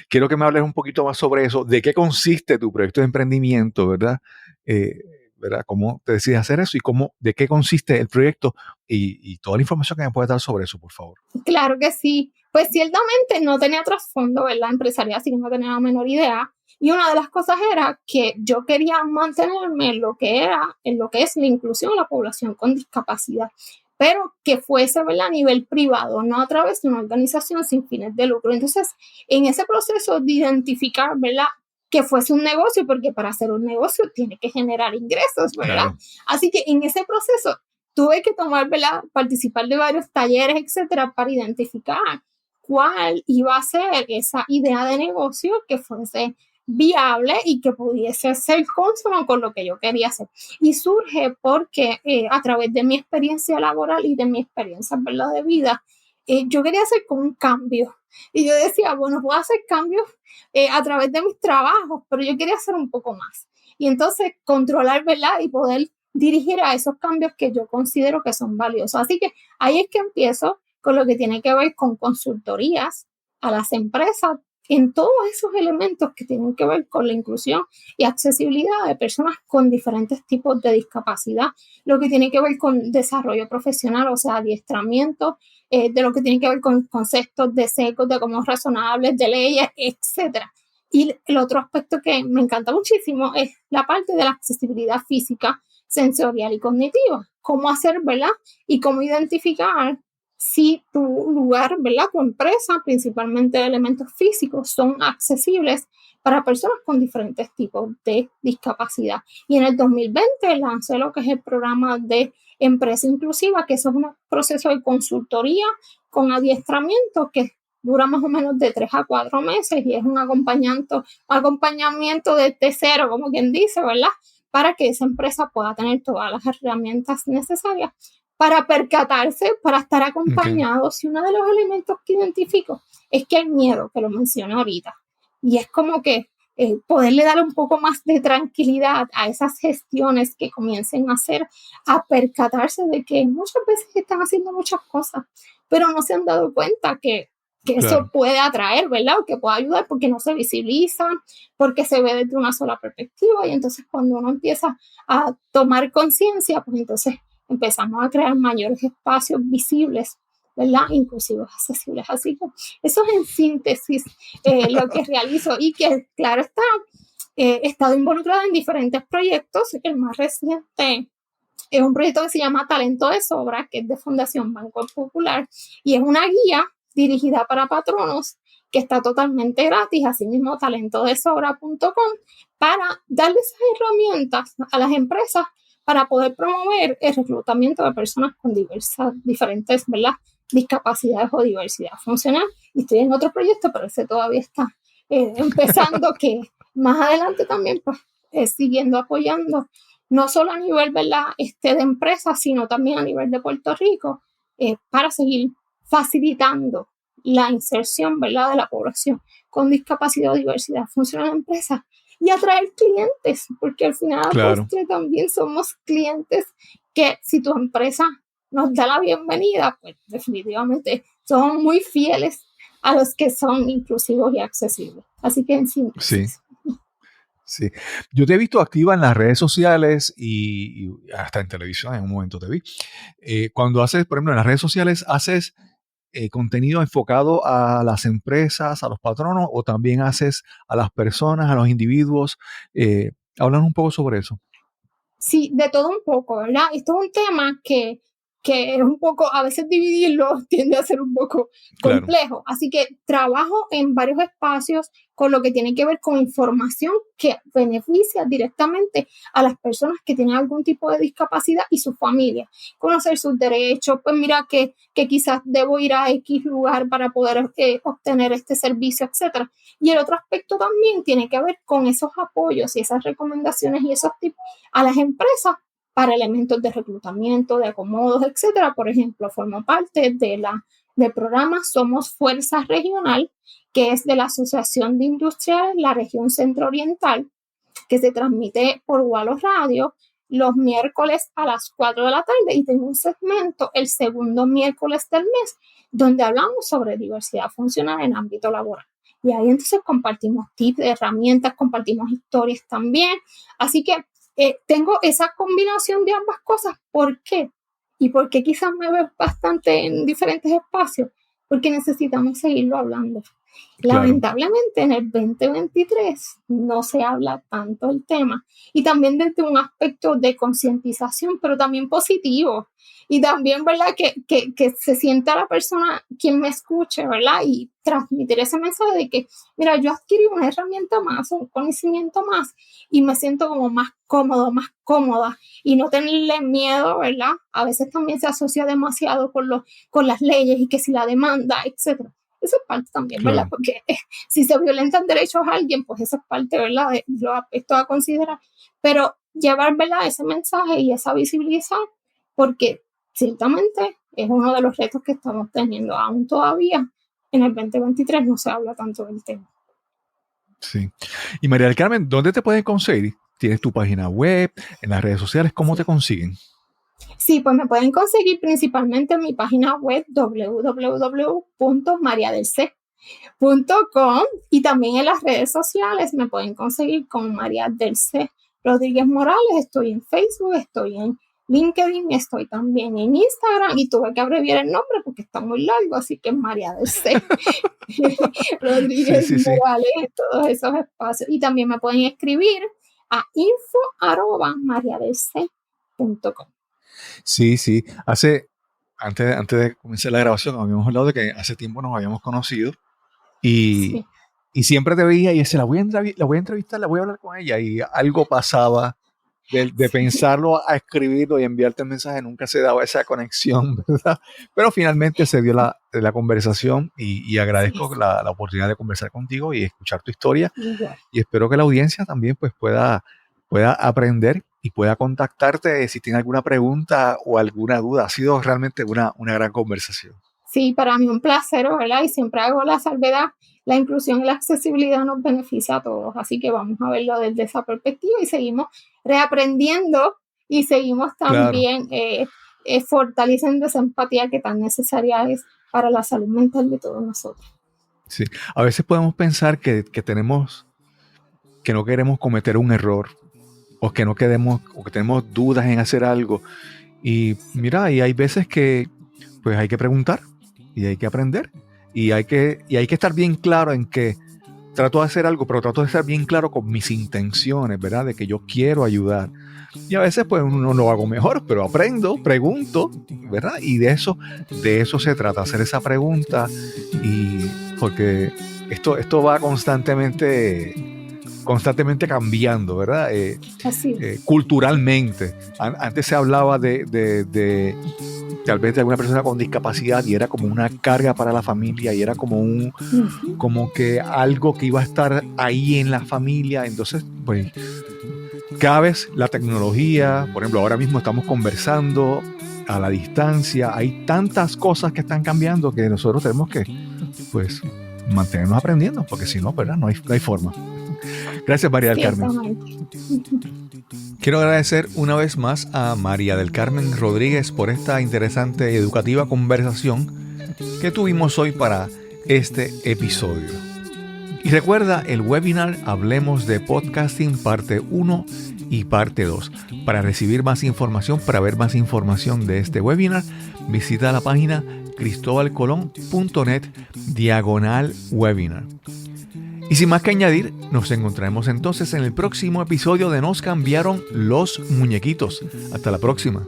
Quiero que me hables un poquito más sobre eso, de qué consiste tu proyecto de emprendimiento, ¿verdad? Eh, ¿Verdad? ¿Cómo te decides hacer eso y de qué consiste el proyecto y toda la información que me puedes dar sobre eso, por favor? Claro que sí. Pues ciertamente no tenía trasfondo, ¿verdad? Empresarial, así que no tenía la menor idea. Y una de las cosas era que yo quería mantenerme en lo que es la inclusión de la población con discapacidad, pero que fuese, ¿verdad? A nivel privado, no a través de una organización sin fines de lucro. Entonces, en ese proceso de identificar, ¿verdad? Que fuese un negocio, porque para hacer un negocio tiene que generar ingresos, ¿verdad? Claro. Así que en ese proceso tuve que tomar, ¿verdad? Participar de varios talleres, etcétera, para identificar cuál iba a ser esa idea de negocio que fuese viable y que pudiese ser consono con lo que yo quería hacer. Y surge porque a través de mi experiencia laboral y de mi experiencia, ¿verdad? De vida, yo quería hacer como un cambio. Y yo decía, bueno, puedo hacer cambios a través de mis trabajos, pero yo quería hacer un poco más. Y entonces controlar, ¿verdad? Y poder dirigir a esos cambios que yo considero que son valiosos. Así que ahí es que empiezo con lo que tiene que ver con consultorías a las empresas en todos esos elementos que tienen que ver con la inclusión y accesibilidad de personas con diferentes tipos de discapacidad, lo que tiene que ver con desarrollo profesional, o sea, adiestramiento, de lo que tiene que ver con conceptos de secos, de cómo razonables, de leyes, etcétera. Y el otro aspecto que me encanta muchísimo es la parte de la accesibilidad física, sensorial y cognitiva. Cómo hacer, ¿verdad? Y cómo identificar si tu lugar, ¿verdad? Tu empresa, principalmente de elementos físicos, son accesibles para personas con diferentes tipos de discapacidad. Y en el 2020 lancé lo que es el programa de Empresa Inclusiva, que eso es un proceso de consultoría con adiestramiento que dura más o menos de 3 a 4 meses y es un acompañamiento desde cero, como quien dice, ¿verdad? Para que esa empresa pueda tener todas las herramientas necesarias para percatarse, para estar acompañados. Y uno de los elementos que identifico es que el miedo, que lo mencioné ahorita, y es como que poderle dar un poco más de tranquilidad a esas gestiones que comiencen a hacer, a percatarse de que muchas veces están haciendo muchas cosas, pero no se han dado cuenta que eso puede atraer, ¿verdad? O que puede ayudar porque no se visibiliza, porque se ve desde una sola perspectiva. Y entonces cuando uno empieza a tomar conciencia, pues entonces empezamos a crear mayores espacios visibles, ¿verdad? Inclusive accesibles. Así que eso es en síntesis lo que realizo y que, claro está, he estado involucrada en diferentes proyectos. El más reciente es un proyecto que se llama Talento de Sobra, que es de Fundación Banco Popular y es una guía dirigida para patronos que está totalmente gratis, asimismo talentodesobra.com, para darles herramientas a las empresas para poder promover el reclutamiento de personas con diferentes, ¿verdad?, discapacidades o diversidad funcional. Y estoy en otro proyecto, pero ese todavía está empezando, que más adelante también pues siguiendo apoyando, no solo a nivel, ¿verdad?, de empresas, sino también a nivel de Puerto Rico, para seguir facilitando la inserción, ¿verdad?, de la población con discapacidad o diversidad funcional en empresas y atraer clientes, porque al final también somos clientes que si tu empresa nos da la bienvenida, pues definitivamente son muy fieles a los que son inclusivos y accesibles. Así que en síntesis. Sí. Yo te he visto activa en las redes sociales y hasta en televisión, en un momento te vi. Cuando haces, por ejemplo, en las redes sociales, ¿haces contenido enfocado a las empresas, a los patronos, o también haces a las personas, a los individuos? Háblanos un poco sobre eso. Sí, de todo un poco, ¿verdad? Esto es un tema que es un poco, a veces dividirlo tiende a ser un poco complejo. Así que trabajo en varios espacios con lo que tiene que ver con información que beneficia directamente a las personas que tienen algún tipo de discapacidad y su familia. Conocer sus derechos, pues mira que quizás debo ir a X lugar para poder obtener este servicio, etc. Y el otro aspecto también tiene que ver con esos apoyos y esas recomendaciones y esos tips a las empresas para elementos de reclutamiento, de acomodos, etcétera. Por ejemplo, formo parte del programa Somos Fuerza Regional, que es de la Asociación de Industriales la Región Centro Oriental, que se transmite por Gualo Radio los miércoles a las 4 de la tarde, y tengo un segmento el segundo miércoles del mes donde hablamos sobre diversidad funcional en ámbito laboral. Y ahí entonces compartimos tips, herramientas, compartimos historias también. Así que tengo esa combinación de ambas cosas. ¿Por qué? Y por qué quizás me veo bastante en diferentes espacios, porque necesitamos seguirlo hablando. Lamentablemente en el 2023 no se habla tanto el tema, y también desde un aspecto de concientización, pero también positivo, y también, ¿verdad?, que se sienta la persona quien me escuche, ¿verdad?, y transmitir ese mensaje de que, mira, yo adquirí una herramienta más, un conocimiento más, y me siento como más cómodo, más cómoda, y no tenerle miedo, ¿verdad? A veces también se asocia demasiado con las leyes y que si la demanda, etcétera. Eso es parte también, ¿verdad? Porque si se violentan derechos a alguien, pues eso es parte, ¿verdad?, de los aspectos a considerar. Pero llevar, ¿verdad?, ese mensaje y esa visibilizar, porque ciertamente es uno de los retos que estamos teniendo. Aún todavía en el 2023 no se habla tanto del tema. Sí. Y María del Carmen, ¿dónde te pueden conseguir? ¿Tienes tu página web, en las redes sociales? ¿Cómo te consiguen? Sí, pues me pueden conseguir principalmente en mi página web www.mariadelc.com, y también en las redes sociales me pueden conseguir con María del C. Rodríguez Morales. Estoy en Facebook, estoy en LinkedIn, estoy también en Instagram, y tuve que abreviar el nombre porque está muy largo, así que es María del C. Rodríguez Morales en todos esos espacios. Y también me pueden escribir a info@mariadelc.com. Sí. Antes de comenzar la grabación, habíamos hablado de que hace tiempo nos habíamos conocido y siempre te veía y decía, la voy a entrevistar, la voy a hablar con ella, y algo pasaba de pensarlo a escribirlo y enviarte el mensaje, nunca se daba esa conexión, ¿verdad? Pero finalmente se dio la conversación y agradezco la oportunidad de conversar contigo y escuchar tu historia. Igual. Y espero que la audiencia también pues pueda aprender y pueda contactarte si tiene alguna pregunta o alguna duda. Ha sido realmente una gran conversación. Sí, para mí un placer, ¿verdad? Y siempre hago la salvedad. La inclusión y la accesibilidad nos beneficia a todos, así que vamos a verlo desde esa perspectiva y seguimos reaprendiendo y seguimos también fortaleciendo esa empatía que tan necesaria es para la salud mental de todos nosotros. Sí, a veces podemos pensar que no queremos cometer un error o que tenemos dudas en hacer algo. Y mira, y hay veces que pues hay que preguntar y hay que aprender y hay que estar bien claro en que trato de hacer algo, pero trato de estar bien claro con mis intenciones, ¿verdad? De que yo quiero ayudar. Y a veces pues no lo hago mejor, pero aprendo, pregunto, ¿verdad? Y de eso se trata, hacer esa pregunta, y porque esto va constantemente cambiando, ¿verdad? Así. Culturalmente. Antes se hablaba de tal vez de alguna persona con discapacidad y era como una carga para la familia y era como como que algo que iba a estar ahí en la familia. Entonces, pues, cada vez la tecnología, por ejemplo, ahora mismo estamos conversando a la distancia, hay tantas cosas que están cambiando que nosotros tenemos que, pues, mantenernos aprendiendo, porque si no, ¿verdad? No hay forma. Gracias, María del Carmen. Quiero agradecer una vez más a María del Carmen Rodríguez por esta interesante y educativa conversación que tuvimos hoy para este episodio. Y recuerda el webinar Hablemos de Podcasting parte 1 y parte 2. Para recibir más información, para ver más información de este webinar, visita la página cristobalcolon.net/webinar. Y sin más que añadir, nos encontraremos entonces en el próximo episodio de Nos cambiaron los muñequitos. Hasta la próxima.